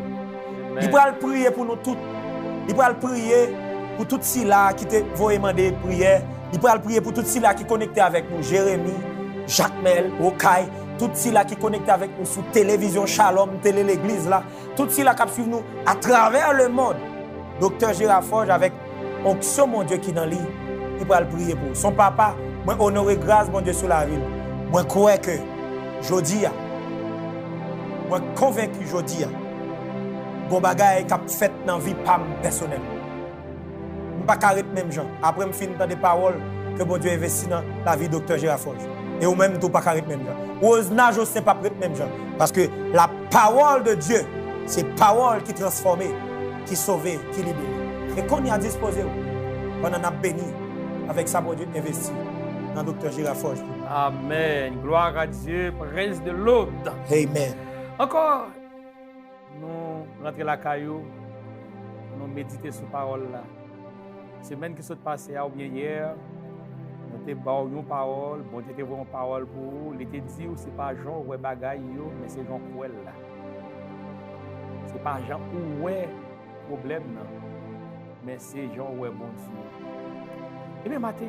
Il va prier pour nous tous. Il va prier pour tout ceux là qui te vont demander prière. Il va prier pour tout ceux là qui sont connectés avec nous. Jérémy, Jacques Mel, Okai, tout ceux là qui sont connectés avec nous sur télévision Shalom, télé l'église là. Tout ceux là qui suivent nous à travers le monde. Dr. Gérard Forge avec onction mon Dieu qui est dans lui. Il va prier pour son papa. Moi honorer grâce mon Dieu sur la ville. Moi crois que jodi moi convaincu jodi bon bagay qui a fait dans vie pam personnelle. Je ne pas arrêter même gens. Après je finis dans des paroles que bon Dieu investit dans la vie de Dr. Gérard Forge. Et ou même tout pas arrêter même gens. Ou nage aussi pas prêter même gens parce que la parole de Dieu, c'est parole qui transforme, qui sauve, qui libère. Et qu'on y a disposé, on en a béni avec ça bon Dieu investi dans Dr. Gérard Forge. Amen. Gloire à Dieu, prince de l'autre. Amen. Encore, nous rentrons la caillou. nous méditer sur parole là. Semaine qui s'est passée ou bien hier, nous avons une parole, bon Dieu t'a une parole pour vous, il t'a dit c'est pas genre ouais bagaille yo, mais c'est genre cruel là. C'est pas genre ouais problème non, mais c'est genre ouais bon Dieu. Et bien matin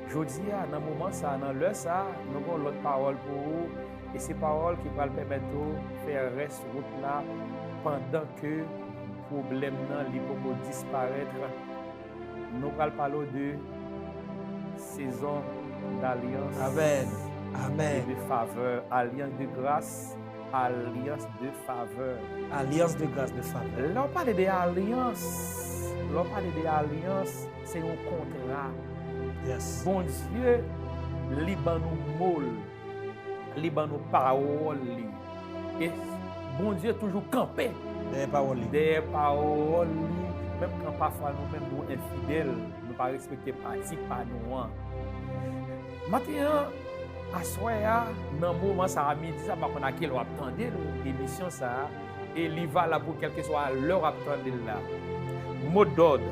je dis dans moment ça, dans l'heure ça, nous avons l'autre parole pour vous et ces paroles qui vont permettre de faire reste route là pendant que problème nan li pour disparaître. Nous allons parler de saison d'alliance. Amen. Amen. Et de faveur, alliance de grâce, alliance de faveur. Alliance de grâce, de faveur. Là on parle de alliance. Là on parle de alliance, c'est un contrat. Yes. Bon Dieu, li ban nous molle, li ban nous paroles. Et bon Dieu toujours campé. Des paroles. Des paroles. Même quand parfois nous-mêmes nous infidèles, nous ne pas respecter parti par nous. Maintenant, à soir, dans le moment ça à midi, ça va qu'on a quel attendez l'émission ça et il va là pour quel que soit l'heure attendez là. Mot d'ordre,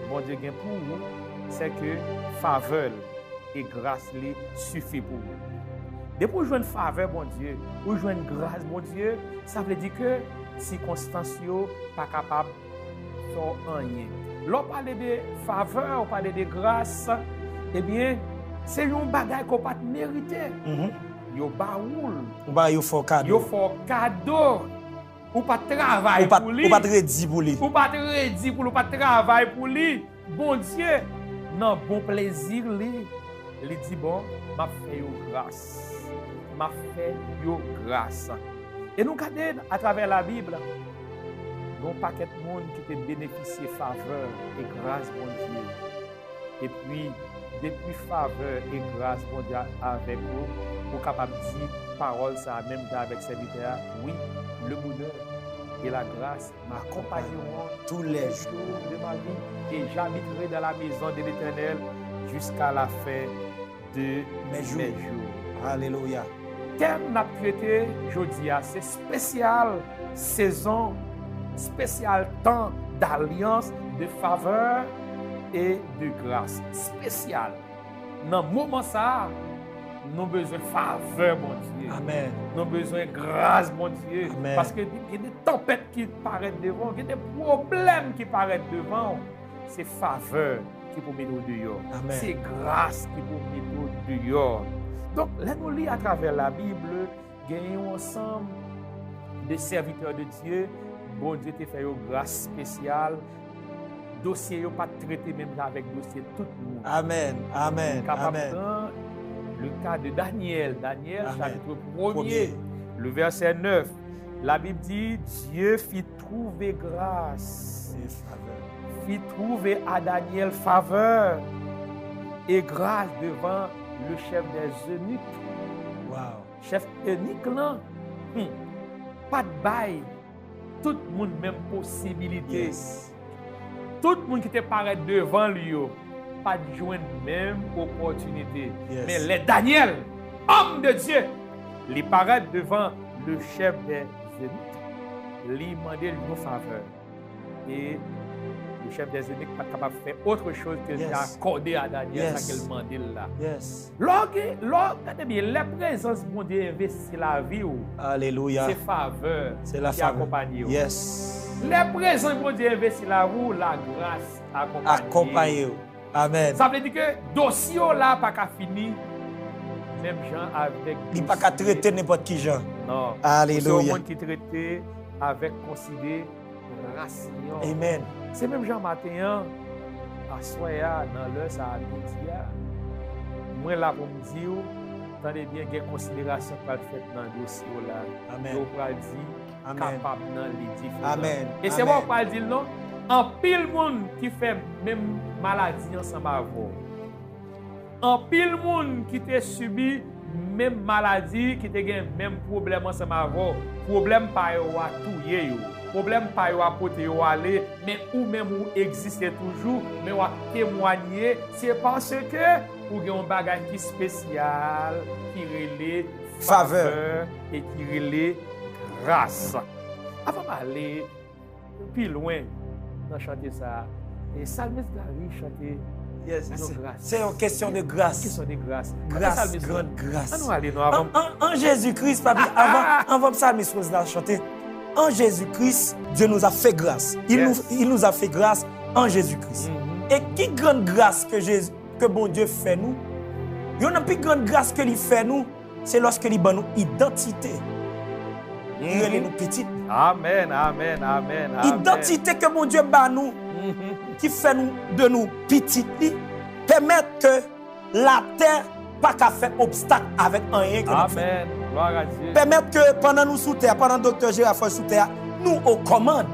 bon Dieu gain pour vous, c'est que faveur et grâce li suffit pour vous. Depuis joindre faveur bon Dieu, ou joindre grâce bon Dieu, ça veut dire que circonstances pas capable faire rien. L'on parle de faveur, on parle de grâce, eh bien, c'est un bagage qu'on pas mérité. Yo baoul. Ou ba yo font cadeau. Yo font cadeau. Ou pas travail pour lui. Ou pas ready pour lui. Ou pas ready pour lui, pas travail pour lui. Bon Dieu, non bon plaisir lui. Il dit bon, m'a fait yo grâce. M'a fait yo grâce. Et nous regardons à travers la Bible, un paquet de monde qui te bénéficié faveur et grâce, bon Dieu. Et puis, depuis faveur et grâce, bon Dieu, avec vous, pour capable de dire parole, ça même avec serviteur, oui, le bonheur et la grâce m'accompagneront tous les jours de ma vie et j'habiterai dans la maison de l'Éternel jusqu'à la fin de mes jours. Alléluia. Thème n'a traité, je dis, c'est spécial saison, spécial temps d'alliance, de faveur et de grâce. Spécial. Dans le moment ça, nous avons besoin de faveur, mon Dieu. Amen. Nous avons besoin de grâce, mon Dieu. Amen. Parce qu'il y a des tempêtes qui paraissent devant, il y a des problèmes qui paraissent devant. C'est faveur qui peut mettre au dehors. C'est grâce qui peut mettre au dehors. Donc, là, nous lisons à travers la Bible, gagnons ensemble des serviteurs de Dieu. Bon Dieu te fait une grâce spéciale. Dossier pas traité même avec dossier tout le monde. Amen. Amen. Amen. Le cas de Daniel. Daniel, chapitre 1er, le verset 9. La Bible dit, Dieu fit trouver grâce. Fit trouver à Daniel faveur et grâce devant le chef des eunuques. Wow. Chef eunuque là, pas de bail. Tout le monde même possibilité. Yes. Tout le monde qui te paraît devant lui, pas de joindre même opportunité. Yes. Mais les Daniel, homme de Dieu, il paraît devant le chef des eunuques, lui demander une faveur. Et le chef des eunuques pas capable de faire autre chose que d'accorder à Daniel ce qu'il demandait là. Yes. Regardez bien, la présence de Dieu investit la vie. Alléluia. C'est faveur. C'est la qui faveur. accompagne. Yes. La présence de Dieu investit la vie, la grâce accompagne. Amen. Ça veut dire que dossier là pas qu'à finir. Même gens avec. Il pas qu'à traiter n'importe qui gens. Non. Alléluia. C'est monde qui traite avec considération. Amen. C'est même Jean matin, à soya, dans l'heure, ça a midi. Moi, là, pour me dire, attendez bien, il y a une considération pour le fait dans le dossier. Là. Amen. Donc, on va dire, capable dans les différents. Amen. Et c'est bon, on va dire, non? En pile monde qui fait même maladie ensemble avec vous. En pile monde qui t'a subi même maladie, qui t'a gagné même problème ensemble avec vous. Problème pas yo à touyer yo. Problème pas yo à porter yo aller, mais ou même ou existe toujours, mais ou témoigner, c'est parce que ou gen un bagage qui spécial, qui relève faveur et qui relève grâce. Avant d'aller plus loin dans chanter ça. Et Salmis Gary chanter Yes, nos grâces. c'est une question de grâce. Question de grâce. Grâce, grande grâce. On aller nous avant. En Jésus-Christ, papi, avant ça, Miss Rose l'a chanté. En Jésus-Christ, Dieu nous a fait grâce. Il nous a fait grâce en Jésus-Christ. Et qui grande grâce que bon Dieu fait nous? Il y a une plus grande grâce que lui fait nous, c'est lorsque il donne nous identité. Il est nous petite. Amen, amen, amen. Identité que mon Dieu bat nous, qui fait nous de nous petites, permet que la terre pas qu'à faire obstacle avec rien que nous faisons. Amen. Gloire à Dieu. Permettre que pendant nous sous terre, pendant Dr. Gérard sous terre, nous aux commandes.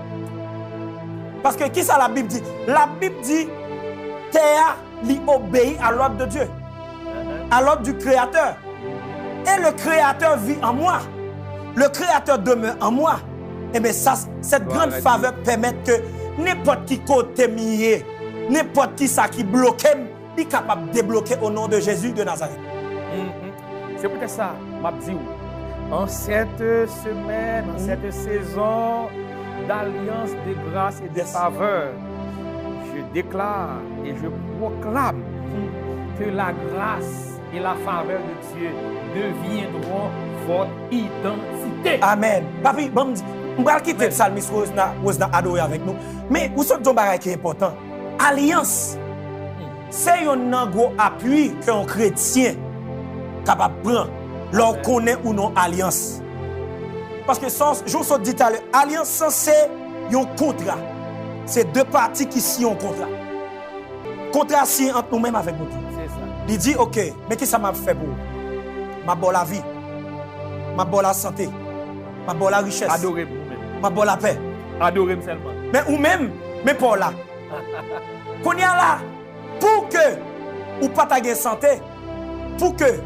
Parce que qui ça la Bible dit? La Bible dit terre lui obéit à l'ordre de Dieu, à l'ordre du Créateur. Et le Créateur vit en moi. Le Créateur demeure en moi. Et bien ça, cette grande faveur permet que n'importe qui côté mié, n'importe qui ça qui bloque, il est capable de débloquer au nom de Jésus de Nazareth. C'est peut-être ça, m'a dit. En cette semaine, en cette saison d'alliance, de grâce et de faveur, je déclare et je proclame que la grâce et la faveur de Dieu deviendront votre identité. Amen. Papi, bon, on va quitter le psalmiste Rose n'a adoré avec nous. Mais vous savez un bagage qui est important. Alliance, c'est un gros appui qu'un chrétien capable de prendre lorsqu'on connaît ou non alliance. Parce que je vous ai dit tout à l'heure, alliance c'est un contrat. C'est deux parties qui signent un contrat. Contrat signé entre nous-mêmes avec nous. C'est ça. Il dit, ok, mais qu'est-ce que ça m'a fait pour vous? Ma bonne la vie, ma bonne la santé, ma bonne la richesse, Adorez-vous. ma bonne la paix. Adorez-moi seulement. Mais ou même, mais pas là. Qu'on y a là, pour que ou pas ta santé, pour que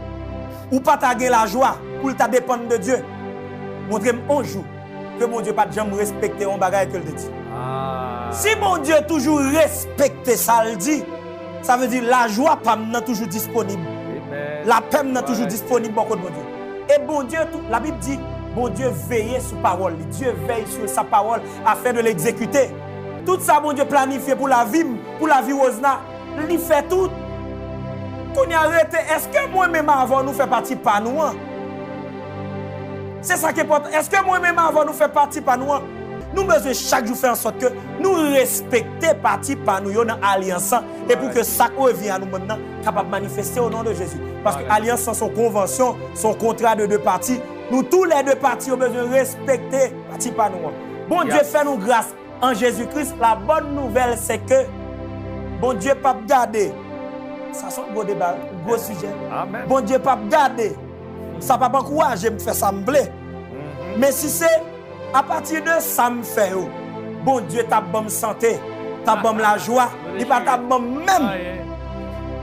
ou pas ta la joie, pour ta dépendre de Dieu. Montrez-moi un jour que mon Dieu pas jamais respecter un bagage que le dit. Si mon Dieu toujours respecte ça le dit, ça veut dire la joie pas toujours disponible. Amen. La paix n'est toujours disponible pour mon Dieu. Et bon Dieu, la Bible dit, bon Dieu veille sur parole. Dieu veille sur sa parole afin de l'exécuter. Tout ça, bon Dieu planifié pour la vie Osna. Il fait tout. Qu'on y arrête. Est-ce que moi-même avant nous fait partie par nous? C'est ça qui est important. Est-ce que moi-même avant nous fait partie par nous? Nous besoin chaque jour faire en sorte que nous respecter partie par nous dans l'alliance et pour que ça revienne à nous maintenant capable de manifester au nom de Jésus. Parce que l'alliance sans son convention, son contrat de deux parties, nous tous les deux parties avons besoin de respecter partie par nous. Bon Dieu fait nous grâce en Jésus-Christ. La bonne nouvelle c'est que bon Dieu pas garder. Ça c'est un gros débat, un gros sujet. Amen. Bon Dieu pas garder. Ça pas encourager me faire ça me plaît. Mais si c'est à partir de ça me fait, bon Dieu t'a bon santé, t'a bon la joie, il pas t'a bon même.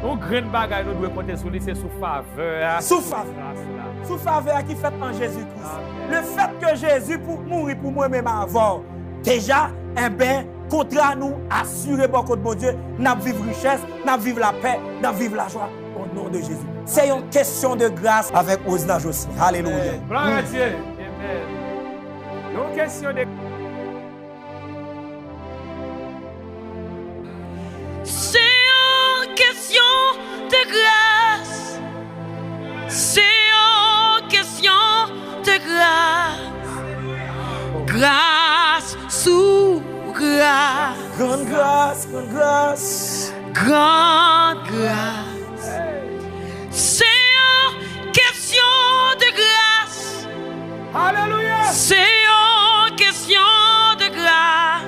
Nos grandes bagages nous devons compter sur lui, c'est sous faveur. Sous faveur. Sous faveur qui fait en Jésus-Christ. Le fait que Jésus pour mourir pour moi-même avant, déjà, eh bien, contrat nous assurer beaucoup de mon Dieu, n'a vivre richesse, n'a vivre la paix, n'a vivre la joie au nom de Jésus. C'est une question de grâce avec Osna Jossi. Alléluia. Gloire à Dieu. Amen. Une question de C'est une question de grâce. C'est une question de grâce. Grâce sous grâce. Grande grâce, grande grâce. Grande grâce. C'est une question de grâce. Alléluia. C'est une question de grâce.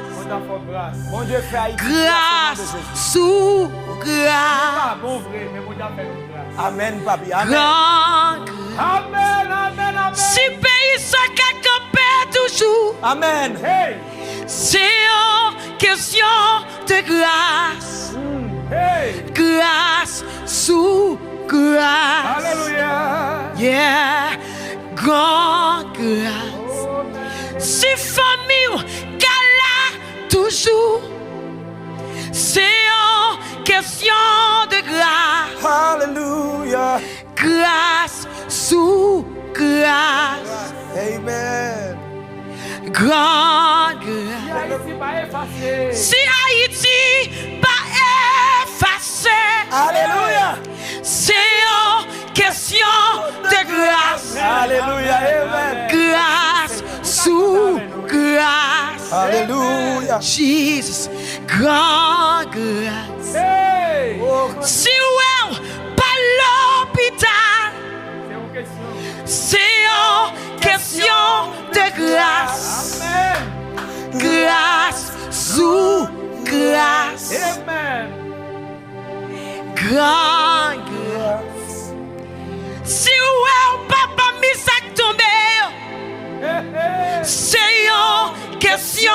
Mon Dieu fait Haïti. Grâce sous grâce. Pas bon vrai, mais mon Dieu fait grâce. Amen, papi. Amen. Grande grâce. Amen, amen, amen. Si pays ça campé toujours. Amen. Hey. C'est une question de grâce. Hey. Grâce sous grâce. Alléluia. Yeah. Grande grâce. Si famille qu'elle toujours. C'est une question de grâce. Hallelujah. Grâce sous grâce. Amen. Grande grâce. Si Haïti pas effacé, Alléluia. c'est une question de grâce. Alléluia. Amen. Grâce sous grâce. Alléluia. Jesus, grand grâce. Hey! Oh, Si ou pas l'hôpital, c'est une question de grâce. Amen. Grâce sous grâce. Amen. Grand grâce. Si ou papa misak tombé, Hey, hey. c'est une question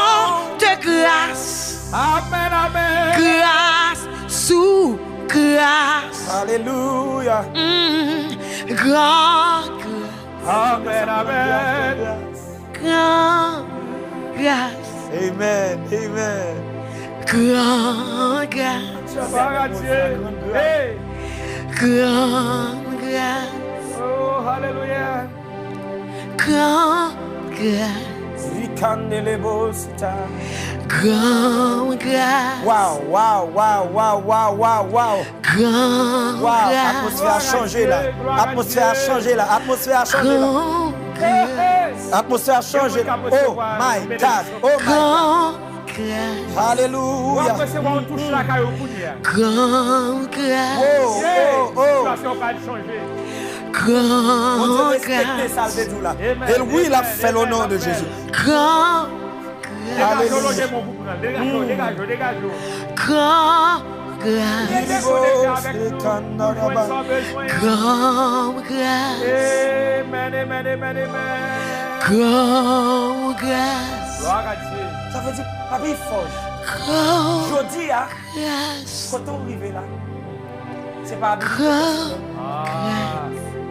de grâce. Amen, amen. Grâce sous grâce. Alléluia. Grand grâce. Amen, amen. Grand grâce. Amen. Amen. Grand grâce. Gloire à Dieu. Hey. Grand grâce. Oh, hallelujah. Grand grâce. Rikandelebosita. Grand grâce. Wow, wow, wow, wow, wow, wow, wow. Grand Wow, grâce. atmosphère a changé là. Atmosphère a changé là. Atmosphère a changé là. Grand grâce. Atmosphère a changé là. Oh my God. Oh my God. Grand grâce. Alléluia. On touche la caille au poulière. Grand grâce. Oh, oh, oh. Situation pas changer. On te Grand respecte grâce. salvé tout là. Amen. Et oui, il a Amen. fait le nom de Amen. Jésus. Grand grâce. Dégagez l'autre mon vous prendre. Dégagez, dégagez. Grand grâce. Connectez avec nous. Besoin sans besoin. Grand grâce. Amen, amen, amen, amen. Grand grâce. Gloire à Dieu. Ça veut dire, papi, il faut. Grand Je dis, hein, grâce. quand on arrive là, c'est pas Grand Ah.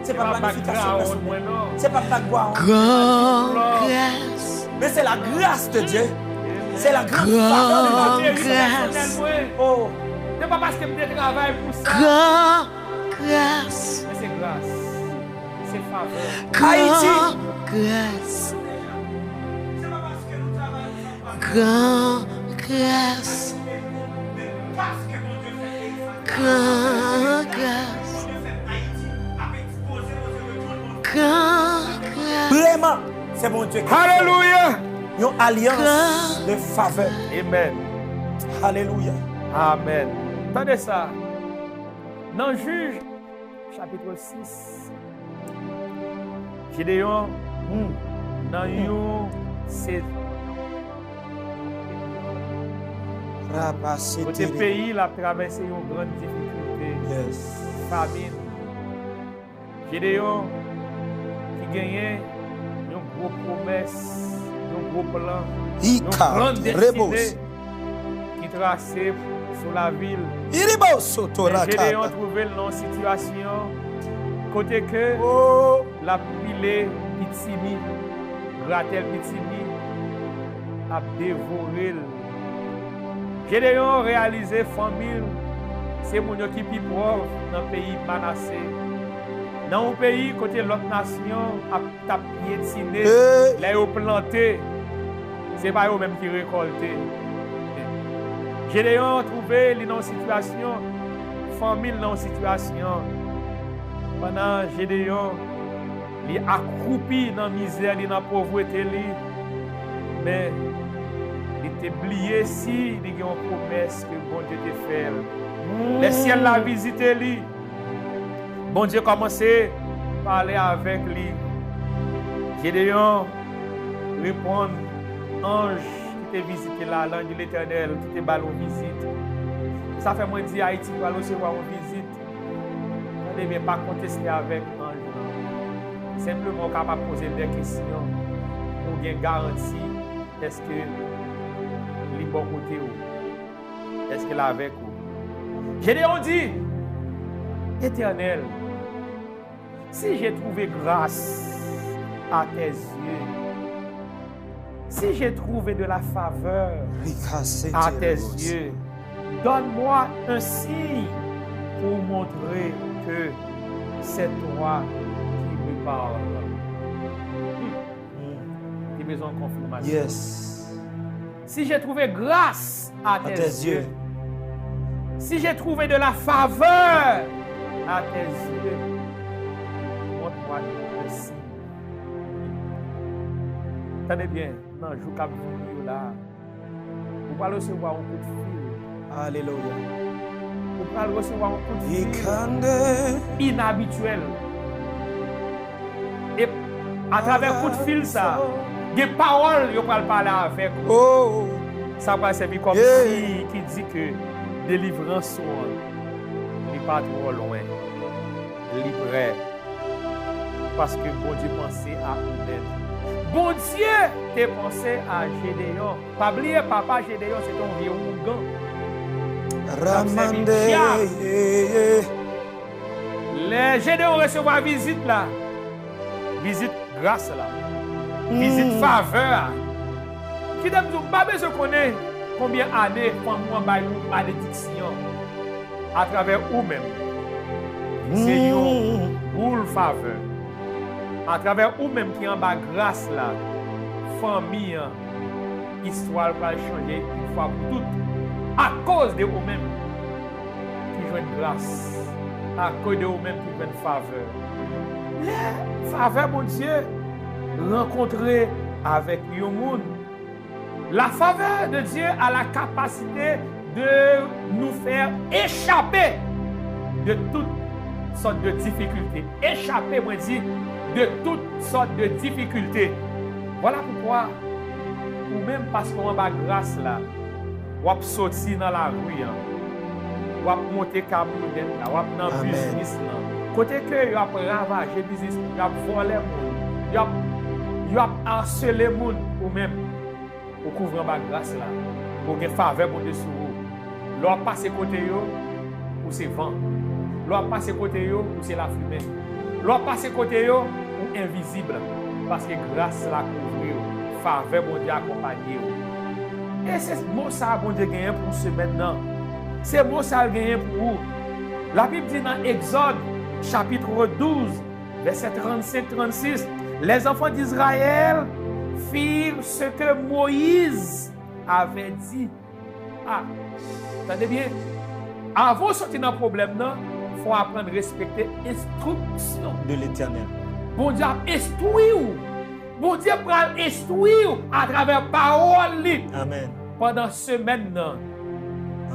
c'est pas planification background, personnelle. moi, non. C'est pas ta gloire. Grand grâce. Mais c'est la grâce de Dieu. C'est la grâce Grand faveur de Dieu. grâce. Oh, C'est pas parce que je travaille pour ça. Grand grâce. Mais c'est grâce. C'est faveur. Haïti. Grand grâce. Grand grâce. Grand grâce. Grand grâce. vraiment, c'est mon Dieu. Alléluia. Une alliance de faveur. Amen. Alléluia. Amen. Attendez ça. Dans Juge, chapitre 6, Gédéon, dans une c'est côté pays, il a traversé une grande difficulté, Yes. famine. Gédéon qui gagnait une grosse promesse, un gros plan, une grande destinée qui traçait sur la ville. Gédéon trouvé dans une situation côté que la pilée Pitimi, Gratel Pitimi, a dévoré. Gédéon réalisé famille, c'est mon qui plus pauvre dans le pays Manassé. Dans un pays côté l'autre nation a piétiné, les ont planté, c'est pas eux même qui récolté. Gédéon trouvé dans une situation, famille dans une situation. Pendant Gédéon, il accroupi dans la misère, dans la pauvreté, mais il était oublié si il y a une promesse que bon Dieu te fait. Le ciel l'a visité lui. Bon Dieu commençait à parler avec lui. Gédéon répond, ange qui t'a visité là, l'ange de l'Éternel, qui t'a ballon visite. Ça fait moi dire Haïti va recevoir une visite. On ne devait pas contester avec l'ange. Simplement capable de poser des questions pour bien garantir est-ce que les bon côté ou est-ce qu'il est avec vous. Gédéon dit, Éternel, si j'ai trouvé grâce à tes yeux, si j'ai trouvé de la faveur à tes yeux, donne-moi un signe pour montrer que c'est toi qui me parles. J'ai besoin de confirmation. Yes. si j'ai trouvé grâce à tes yeux, si j'ai trouvé de la faveur à tes yeux, montre-moi le signe. Tenez bien, non, je vous capte là. Vous pouvez recevoir un coup de fil. Alléluia. Vous pouvez recevoir un coup de fil inhabituel. Et à travers coup de fil, ça, des paroles, vous pouvez parler avec vous. Oh. Ça va servir comme si qui dit que délivrance n'est pas trop loin. Libre. Parce que bon Dieu pensait à vous-même. Bon Dieu t'a pensé à Gédéon. Pas oublier, papa Gédéon, c'est ton vieux mougan. Ramande. Les Gédéon recevoir visite là. Visite grâce là. Visite faveur. Qui d'aime nous pas besoin de connaître combien d'années pour moi une malédiction à travers vous-même. C'est une boule faveur. À travers vous-même qui en bas grâce là, famille, histoire va changer une fois pour toutes. À cause de vous-même qui jouent une grâce. À cause de vous-même qui jouent une faveur. Les faveurs, mon Dieu, rencontrer avec le monde. La faveur de Dieu a la capacité de nous faire échapper de toutes sortes de difficultés. Échapper, moi je dis, de toutes sortes de difficultés. Voilà pourquoi, ou même parce qu'on a grâce là, on va sortir dans la rue, on va monter cabinet, on va dans le business. Côté que on va ravager le business, on va voler le monde, on va harceler le monde, ou même, on couvre la grâce là, pour que faveur pour dessus. L'on passe côté yo, ou c'est vent. L'on passe côté yo, ou c'est la fumée. L'on passe côté yo, ou invisible. Parce que grâce la couvrir, faveur bon Dieu accompagner. Et c'est ce mot ça bon Dieu gagné pour ce maintenant. C'est mot ça gagné pour vous. La Bible dit dans Exode, chapitre 12, verset 35-36, les enfants d'Israël firent ce que Moïse avait dit. Ah, attendez bien. Avant de sortir dans le problème, il faut apprendre à respecter l'instruction de l'Éternel. Bon Dieu a instruit. Bon Dieu va instruire à travers la parole. Amen. Pendant semaine.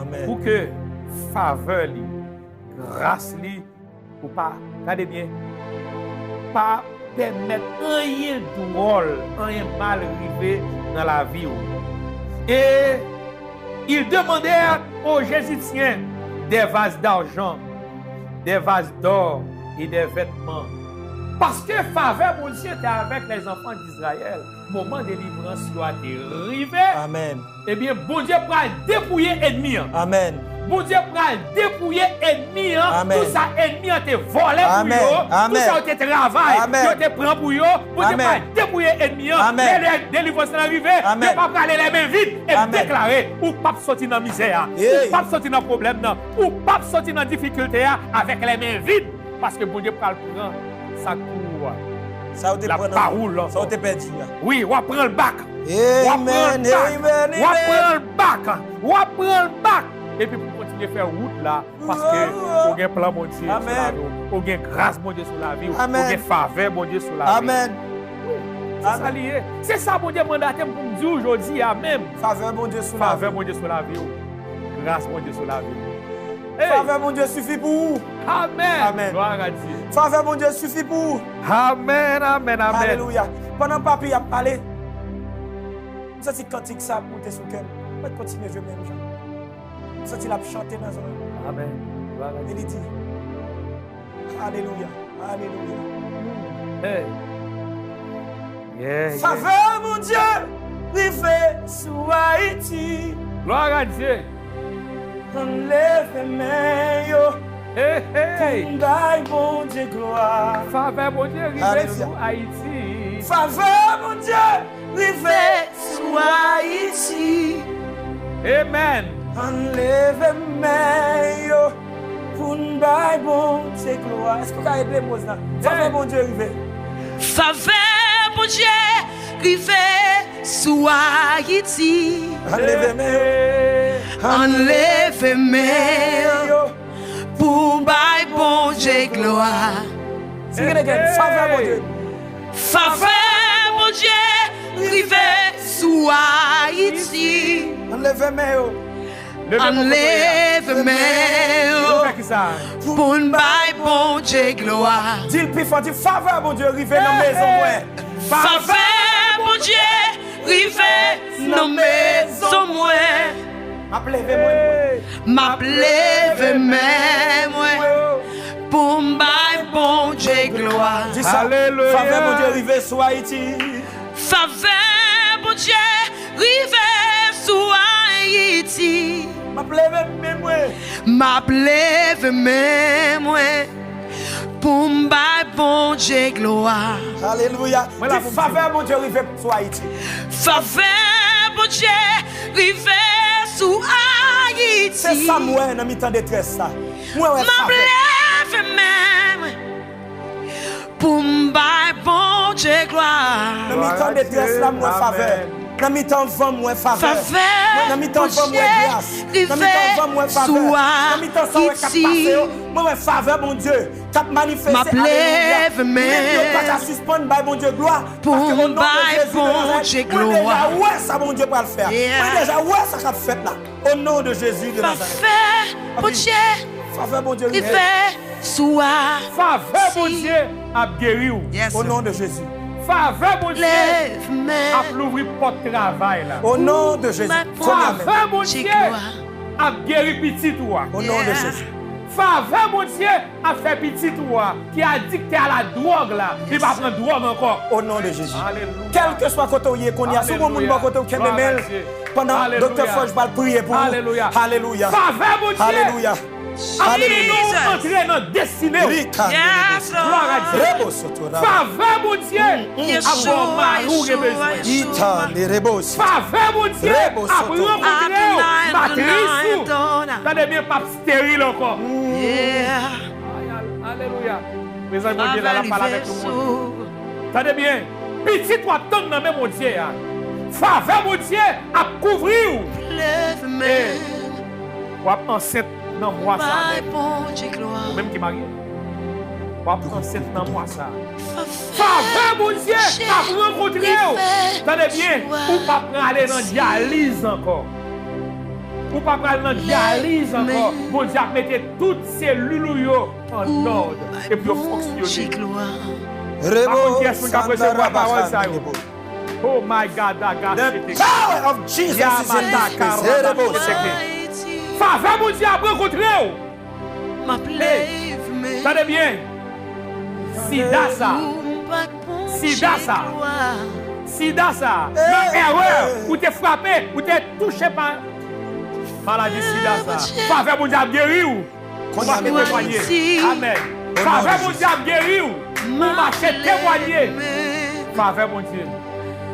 Amen. Pour que faveur, grâce, ou pas, regardez bien, pas permettre rien de drôle, rien mal arrivé dans la vie. Et ils demandèrent aux Égyptiens des vases d'argent, des vases d'or et des vêtements. Parce que faveur, mon Dieu, était avec les enfants d'Israël. Moment de délivrance doit arriver. Amen. Eh bien, bon Dieu pourra dépouiller l'ennemi. Amen. Bon Dieu pourra dépouiller l'ennemi. Amen. Tout ça, l'ennemi a été volé pour eux. Amen. Tout ça a été travail. Amen. Ils ont été pris pour eux. Bon Dieu pourra dépouiller l'ennemi. Amen. Et la délivrance est arrivée. Amen. Ne pas aller les mains vides et Amen. déclarer ou pas sortir dans la misère. Ou pas sortir dans le problème. Ou pas sortir dans la difficulté avec les mains vides. Parce que bon Dieu pourra le prendre. Ça court. Ça la parole. Ça te perdu. Oui, on va prendre le bac. Amen. On va prendre le bac. On va prendre le bac. Et puis pour continuer à faire route là, parce que on a un plan mon Dieu sur la vie. On a grâce mon Dieu sur la vie. On a faveur mon Dieu sur la vie. Amen. C'est ça lié. C'est ça mon Dieu mandaté pour me dire aujourd'hui. Amen. Faveur mon Dieu sur la vie. Faveur mon Dieu sur la vie. Grâce mon Dieu sur la vie. Faveur mon Dieu suffit pour vous. Amen. Amen. Gloire à Dieu. Faveur mon Dieu suffit pour vous. Amen, amen, amen. Alléluia. Pendant que papi a parlé, vous sentez cantique ça monter sur le cœur. On va continuer à jouer même genre. Vous sentez la chanter dans un. Amen. Gloire à Dieu. Il dit Alléluia. Alléluia. Hey. Faveur mon Dieu, il fait sous Haïti. Gloire à Dieu. Enlève les mains, yo. Hey, hey. Bon Dieu, gloire. Faveur, mon Dieu, rive sur Haïti. Faveur, mon Dieu, rive sur Haïti. Amen. Enlève les mains, yo. Pour nous bailler, bon Dieu, gloire. Est-ce que vous avez des mots là? Faveur, mon Dieu, rive. Faveur, mon Dieu, rive sous Haïti. Enlève-moi. Enlève-moi. Pour bail bon Dieu gloire. Sing it again. Faveur, mon Dieu. Faveur mon Dieu, rive sous Haïti. Enlève-moi. Enlève-moi. Pour bail bon Dieu gloire. Dis le plus fort, dis faveur, mon Dieu, rive dans la maison, ouais. Faveur mon Dieu, rive dans la maison, moi. M'appelez-moi. Pour bail bon Dieu gloire. Dis ça. Alléluia. Faveur, mon Dieu, rive sur Haïti. Faveur mon Dieu, rive sous Haïti. M'appelez-moi. Pour bail bon Dieu gloire. Alléluia. Dis faveur, mon Dieu, rive sur Haïti. Faveur mon Dieu, rive sous Haïti. C'est ça, moi, dans mi-temps de détresse, ça. Moi, ouais, faveur. M'appelez-moi. Pour bail bon Dieu gloire. Dans mi-temps de détresse, là, moi, faveur. Dans mi-temps vent, moi, faveur. Dans mi-temps vent, moi, grâce. Dans mi-temps vent, moi, faveur. Dans mi-temps ça, ouais, cap passé, moi, ouais, faveur, mon Dieu. Cap manifesté. Alléluia. Même pas qu'à suspendre, bah, mon Dieu, gloire. Parce que au nom de Jésus, moi, déjà, ouais, ça, mon Dieu, va le faire. Moi, déjà, ouais, ça qu'a fait là. Au nom de Jésus de Nazareth. Faveur, mon Dieu. Faveur, mon Dieu. Faveur, soit. Faveur, mon Dieu, a guéri. Au nom de Jésus. Faveur, mon Dieu, Lève-moi. a l'ouvrir porte travail là. Au nom de Jésus. Faveur, mon Dieu, a guéri petit toi. Au nom de Jésus. Faveur, mon Dieu, a fait petit toi qui a addicté à la drogue là. Il va prendre drogue encore. Au nom de Jésus. Alléluia. Quel que soit côté où il y a, qu'on y a, souvent mon bon côté où il y a des mails. Pendant Dr. Foch va prier pour vous. Alléluia. Alléluia. Faveur, mon Dieu. Alléluia. Alléluia. Entrer dans destinée. Yes, Gloire à Dieu. Faveur, mon Dieu. Avoir marou de besoin. Faveur, mon Dieu. Après rencontrer matrice. T'as des bien pas stérile encore. Alléluia. Mes amis, mon Dieu, là, la parole avec tout le monde. T'as des bien. Petit toi, tombe dans mon Dieu. Faveur, mon Dieu, à couvrir. Ou enceinte dans moi ça. Même qui marie. Ou enceinte dans moi ça. Faveur, mon Dieu, à rencontrer. T'as des bien. Ou pas aller dans dialyse encore. Ou pas aller dans dialyse encore. Mon Dieu, mettez toutes ces cellules en ordre et puis fonctionner. Oh my God, the power of Jesus is in this place. Faveur, mon Dieu, après rencontrer. Tenez bien. Sida ça. Même erreur, ou t'es frappé, ou t'es touché par maladie sida ça. Faveur, mon Dieu, guéri ou. On va témoigner. Amen. Faveur, mon Dieu, guéri ou. On va témoigner. Faveur, mon Dieu.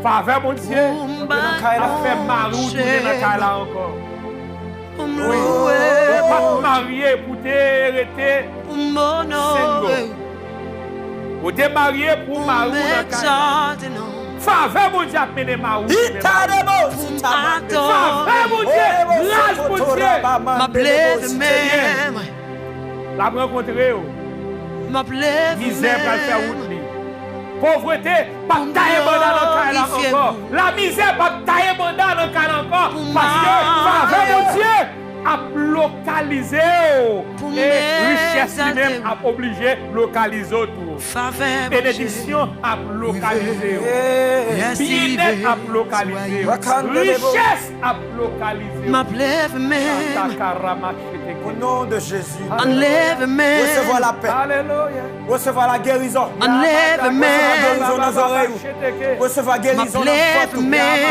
Faveur, mon Dieu. On va faire marou, tout dans la encore. Oui. Pas te marier pour t'arrêter. Single. Ou te marier pour marou dans la faveur, mon Dieu, mené marou. Faveur, mon Dieu. Grâce, mon Dieu. La rencontrer. Misère pour faire route. Pauvreté, pas tailler mandat dans le cas encore. La misère, pas tailler mandat dans le cas encore. Parce que faveur, mon Dieu, a localisé. Et richesse lui-même a obligé de localiser tout. Bénédiction a localisé. Bien-être a localisé. Richesse a localisé. Au nom de Jésus. Enlève-moi. Recevoir la paix. Alléluia. Recevoir la guérison. Enlève-moi. Guérison dans les oreilles. Recevoir guérison dans le corps.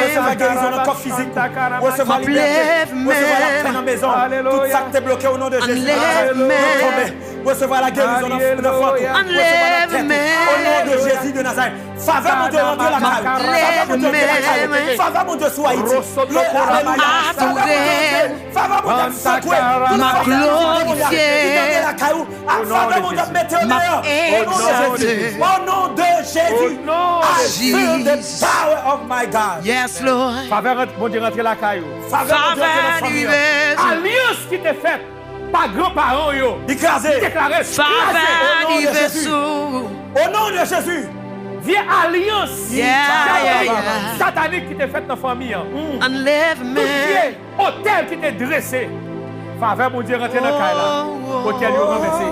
Recevoir guérison dans le corps physique. Recevoir liberté. Recevoir la paix dans la maison. Tout ça qui est bloqué au nom de Jésus. Recevoir la guérison dans le corps. Recevoir la tête. Au nom de Jésus de Nazareth. Faveur mon Dieu, rentrer la caille. Faveur mon Dieu, rentrer la caille. Faveur mon Dieu, soit Haïti. Faveur mon Dieu, secouer. Ma glorifiée. Faveur mon Dieu, mettez au dehors. Au nom de Jésus. Au nom feel the power of my God. Yes, Lord. Faveur, bon Dieu, rentre la caillou. Faveur de Dieu entre notre famille. Alliance qui t'est faite par grands-parents, yo. Écrasé. Déclaré. Faveur Au nom de arrive Jésus. sous. Au nom de Jésus. Viens alliance. Yeah. Satanique qui t'est faite dans la famille. And live Tout man. hôtel qui t'est dressé. Faveur, mon Dieu, rentre dans la caille là. Hôtel yo renversé.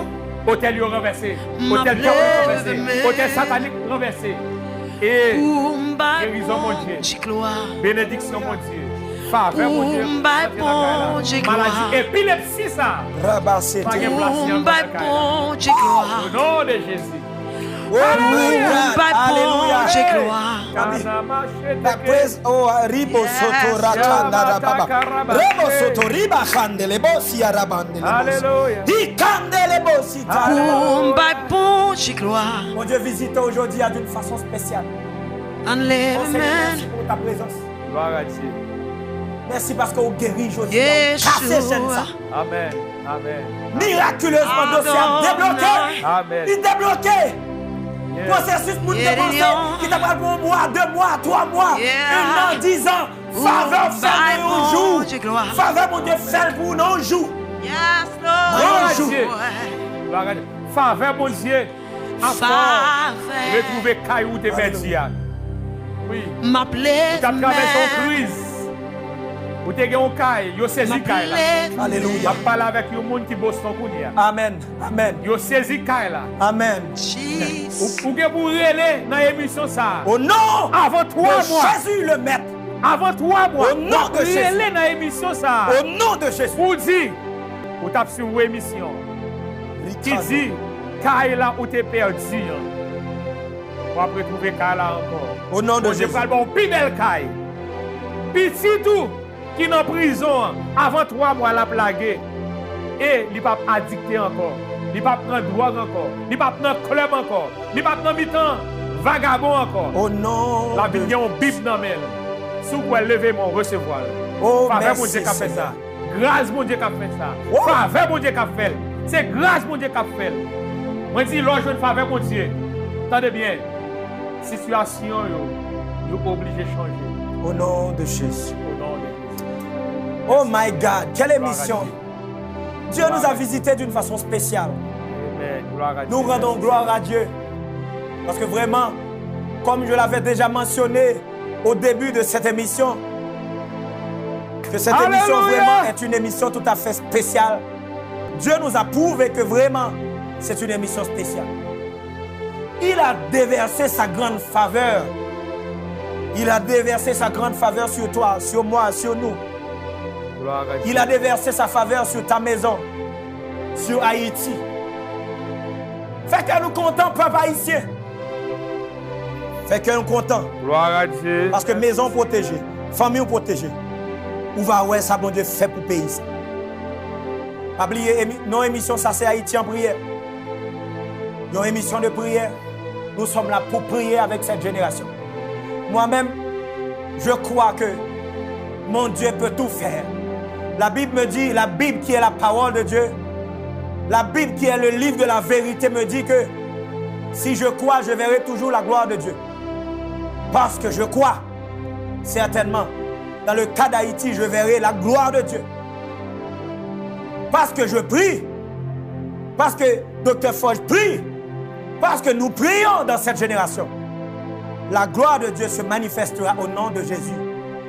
Hôtel yo renversé. Hôtel diable renversé. Hôtel satanique renversé. Et guérison, mon Dieu. Bénédiction, mon Dieu. Faveur, mon Dieu. Maladie, épilepsie, ça. Rabassé. Pas de place. Au nom de Jésus. Oh my God. Alléluia. Oh, ribo soto rakanda rababa. Rebo soto riba kandele bosi arabandele. Alléluia. Di kandele bosi gloire. Mon Dieu, visite aujourd'hui d'une façon spéciale. And live Oh, Seigneur, merci man. pour ta présence. Gloire à Dieu. Merci parce qu'on guérit aujourd'hui. Yeshua. Cassez ça. Amen. Amen. Miraculeusement, dossier débloqué. Amen. Il est débloqué. Yes. Processus pour te penser qui t'a pas pour 1 mois, 2 mois, 3 mois, 1 an, 10 ans. Faveur, fait un jour. Faveur, mon Dieu, fait pour nos jours. Yes, Gloire à Lord. Dieu. Gloire à Dieu. Faveur, mon Dieu. Encore. Retrouver caillou de Berdia. Oui. Ma plaie. Tu as traversé une crise. Vous avez un caille. Vous avez saisi caille là. Alléluia. Je parle avec un monde qui bosse dans le Amen. Amen. Vous avez saisi caille là. Amen. Jesus. Vous avez relé dans l'émission ça. Au nom Avant 3 de mois. Jésus le Maître. Avant 3 mois. Au nom de Jésus. Relé dans l'émission ça. Au nom de Jésus. Vous dites, vous tapez sur une émission. Qui dit, caille là où tu es perdu. On va retrouver caille là encore. Au nom de Bon, j'ai Jésus. pris bon plus belle caille. Petit tout qui est en prison avant 3 mois la plagué. Et il n'est pas addicté encore. Il n'est pas prendre drogue encore. Il n'est pas prendre club encore. Il n'est pas prendre mi-temps vagabond encore. Au nom La de Bible, il y a un Bible dans elle. Si vous pouvez lever mon recevoir. Oh, Faveur, mon merci, Dieu, qui a fait Seigneur. ça. Grâce, mon Dieu, qui a fait ça. Oh. Faveur, mon Dieu, qui a fait. C'est grâce, mon Dieu, qui a fait. Moi, je dis, l'ange de faveur, mon Dieu. Attendez bien. Situation, vous obligé de changer. Au nom de Jésus. Au nom de Jésus. Oh my God, quelle Gloire à émission. Dieu. Dieu nous a visités d'une façon spéciale. Amen. Gloire à Dieu. Nous rendons gloire à Dieu. Parce que vraiment, comme je l'avais déjà mentionné au début de cette émission, que cette émission vraiment est une émission tout à fait spéciale. Dieu nous a prouvé que vraiment, c'est une émission spéciale. Il a déversé sa grande faveur. Il a déversé sa grande faveur sur toi, sur moi, sur nous. Gloire à Dieu. Il a déversé sa faveur sur ta maison, sur Haïti. Fait que nous comptons, peuple haïtien. Fait que nous comptons. Gloire à Dieu. Parce que maison protégée, famille protégée. Où va ouais ça, bon Dieu, fait pour le pays. Pas oublier, nos émissions, ça c'est Haïti en prière. Nos émissions de prière, nous sommes là pour prier avec cette génération. Moi-même, je crois que mon Dieu peut tout faire. La Bible me dit, la Bible qui est la parole de Dieu, la Bible qui est le livre de la vérité me dit que si je crois, je verrai toujours la gloire de Dieu. Parce que je crois, certainement, dans le cas d'Haïti, je verrai la gloire de Dieu. Parce que je prie, parce que Dr. Forge prie, parce que nous prions dans cette génération. La gloire de Dieu se manifestera au nom de Jésus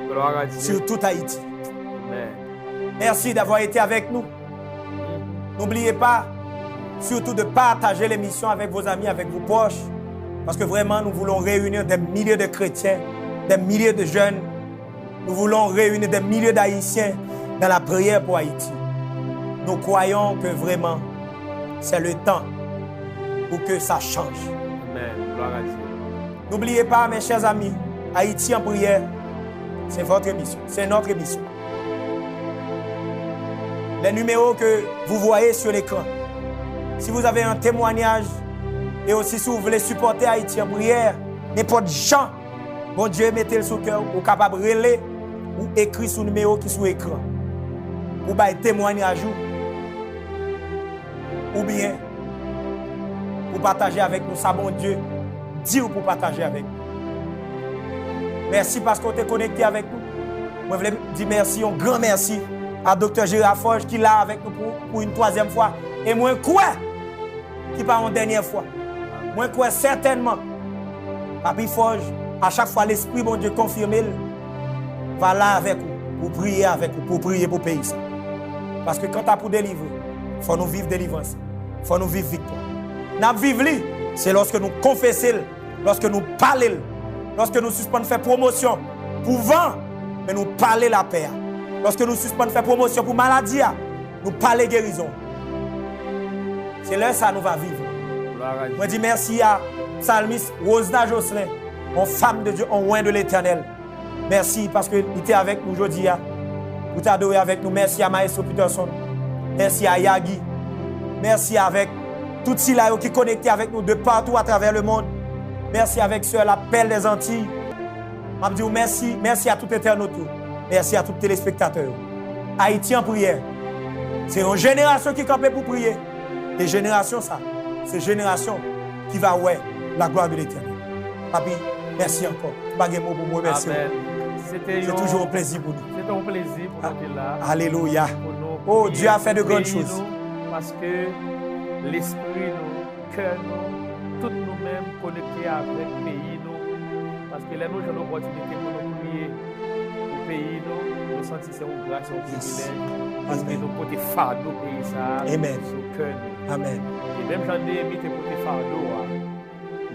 Gloire à Dieu. sur tout Haïti. Amen. Merci d'avoir été avec nous. N'oubliez pas, surtout de partager l'émission avec vos amis, avec vos proches, parce que vraiment, nous voulons réunir des milliers de chrétiens, des milliers de jeunes. Nous voulons réunir des milliers d'Haïtiens dans la prière pour Haïti. Nous croyons que vraiment, c'est le temps pour que ça change. Amen. Gloire à Dieu. N'oubliez pas, mes chers amis, Haïti en prière, c'est votre émission, c'est notre émission. Les numéros que vous voyez sur l'écran, si vous avez un témoignage et aussi si vous voulez supporter Haïti en prière, n'importe gens, bon Dieu, mettez-le sur le cœur, ou capable de relayer ou écrire sur le numéro qui est sur l'écran. Ou bien témoignage ou bien pour partager avec nous, ça bon Dieu, dire pour partager avec nous. Merci parce qu'on t'est connecté avec nous. Moi, je voulais dire merci, un grand merci à Dr. Gérard Forge qui est là avec nous pour une troisième fois. Et moi, quoi qui part une dernière fois. Moi, quoi certainement. Papi Forge, à chaque fois, l'Esprit, bon Dieu, confirme, va là avec vous, pour prier avec vous, pour prier pour le pays. Parce que quand tu as pour délivrer, il faut nous vivre délivrance. Il faut nous vivre victoire. Nous vivre, c'est lorsque nous confessons, lorsque nous parlons, lorsque nous suspendons faire promotion pour vent, mais nous parlons la paix. Lorsque nous suspendons faire promotion pour maladie, nous parlons guérison. C'est là ça nous va vivre. Moi dis merci à Psalmiste Rosna Jocelyn, en femme de Dieu, en loin de l'Éternel. Merci parce qu'il était avec nous aujourd'hui. Vous t'adorez avec nous. Merci à Maestro Peterson. Merci à Yagi. Merci avec tout ceux qui sont connectés avec nous de partout à travers le monde. Merci avec ceux à l'appel des Antilles. Je dis merci. Merci à tout internaute. Merci à tous les téléspectateurs. Haïti en prière. C'est une génération qui campait pour prier. Et génération ça, c'est génération qui va ouais la gloire de l'Éternel. Papi, merci encore. Bagay mot pour moi, merci. C'est toujours un plaisir pour nous. C'est un plaisir pour nous être là. Alléluia. Oh, Dieu a fait de grandes choses. Parce que l'esprit, nous, cœur, nous, tous nous-mêmes connectés avec le pays, nous. Parce que là, nous avons l'opportunité pour nous prier pour le pays, nous sentir c'est une grâce, un privilège. Parce que nous côté fardeau pays ça. Amen. Sur cœur. Amen. Et même j'en ai mis côté fardeau.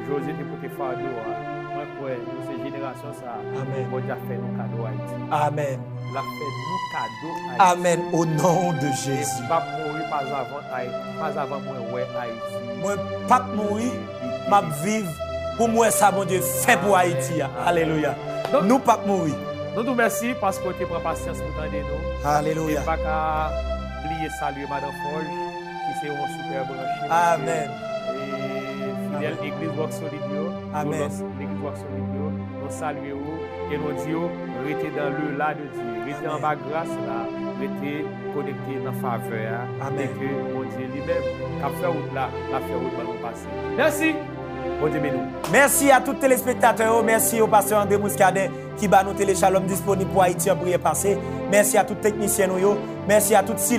José te côté fardeau. Moi, pour cette génération, ça. Amen. Bon Dieu a fait nos cadeaux à Haïti. Amen. La fait nos cadeaux à Haïti. Amen. Au nom de Jésus. Et pas mourir pas avant Haïti. Pas avant moi, ouais, Haïti. Moi, pas mourir, m'a vivre pour moi, ça, mon Dieu, fait pour Haïti. Alléluia. Donc, nous pas mourir. Nous nous merci parce que tu prends patience pour t'aider nous. Alléluia. Et pas qu'à oublier saluer Madame Forge, qui c'est un super branché. Amen. Et fidèle Église Vox Solidio. Amen. L'Église Vox Solidio. Nous saluons et nous disons, restez dans le là de Dieu. Restez en bas grâce là. Restez connectés dans la faveur. Amen. Et que mon Dieu lui-même, qu'a fait route là, l'a fait route dans le passé. Merci. Bon Dieu béni. Merci à tous les téléspectateurs. Merci au pasteur André Mouscadet qui bat nous Télé-Shalom disponible pour Haïti en prière passée. Merci à tous les techniciens. Merci à tous ceux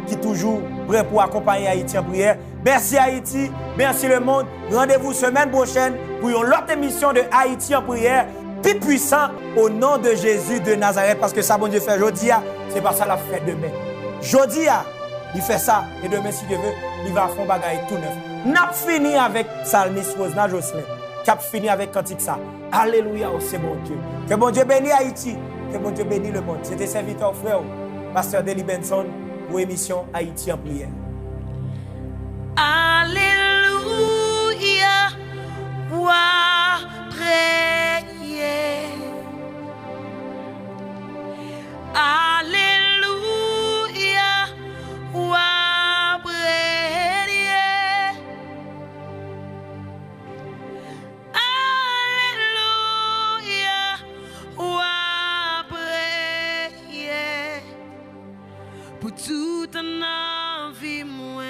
qui sont toujours prêts pour accompagner Haïti en prière. Merci Haïti. Merci le monde. Rendez-vous semaine prochaine pour une autre émission de Haïti en prière. Plus puissant au nom de Jésus de Nazareth. Parce que ça, bon Dieu fait aujourd'hui, c'est pas ça la fête demain. Aujourd'hui, il fait ça. Et demain, si Dieu veut, il va faire un bagage tout neuf. N'a fini avec Psalmiste Rosna Jocelyn. Cap fini avec Cantique ça. Alléluia, oh, c'est bon Dieu. Que bon Dieu bénisse Haïti. Que bon Dieu bénisse le monde. C'était serviteur frère, pasteur Deli Benson, pour l'émission Haïti en prière. Alléluia. Prier. Alléluia. Pour toute une vie, moi.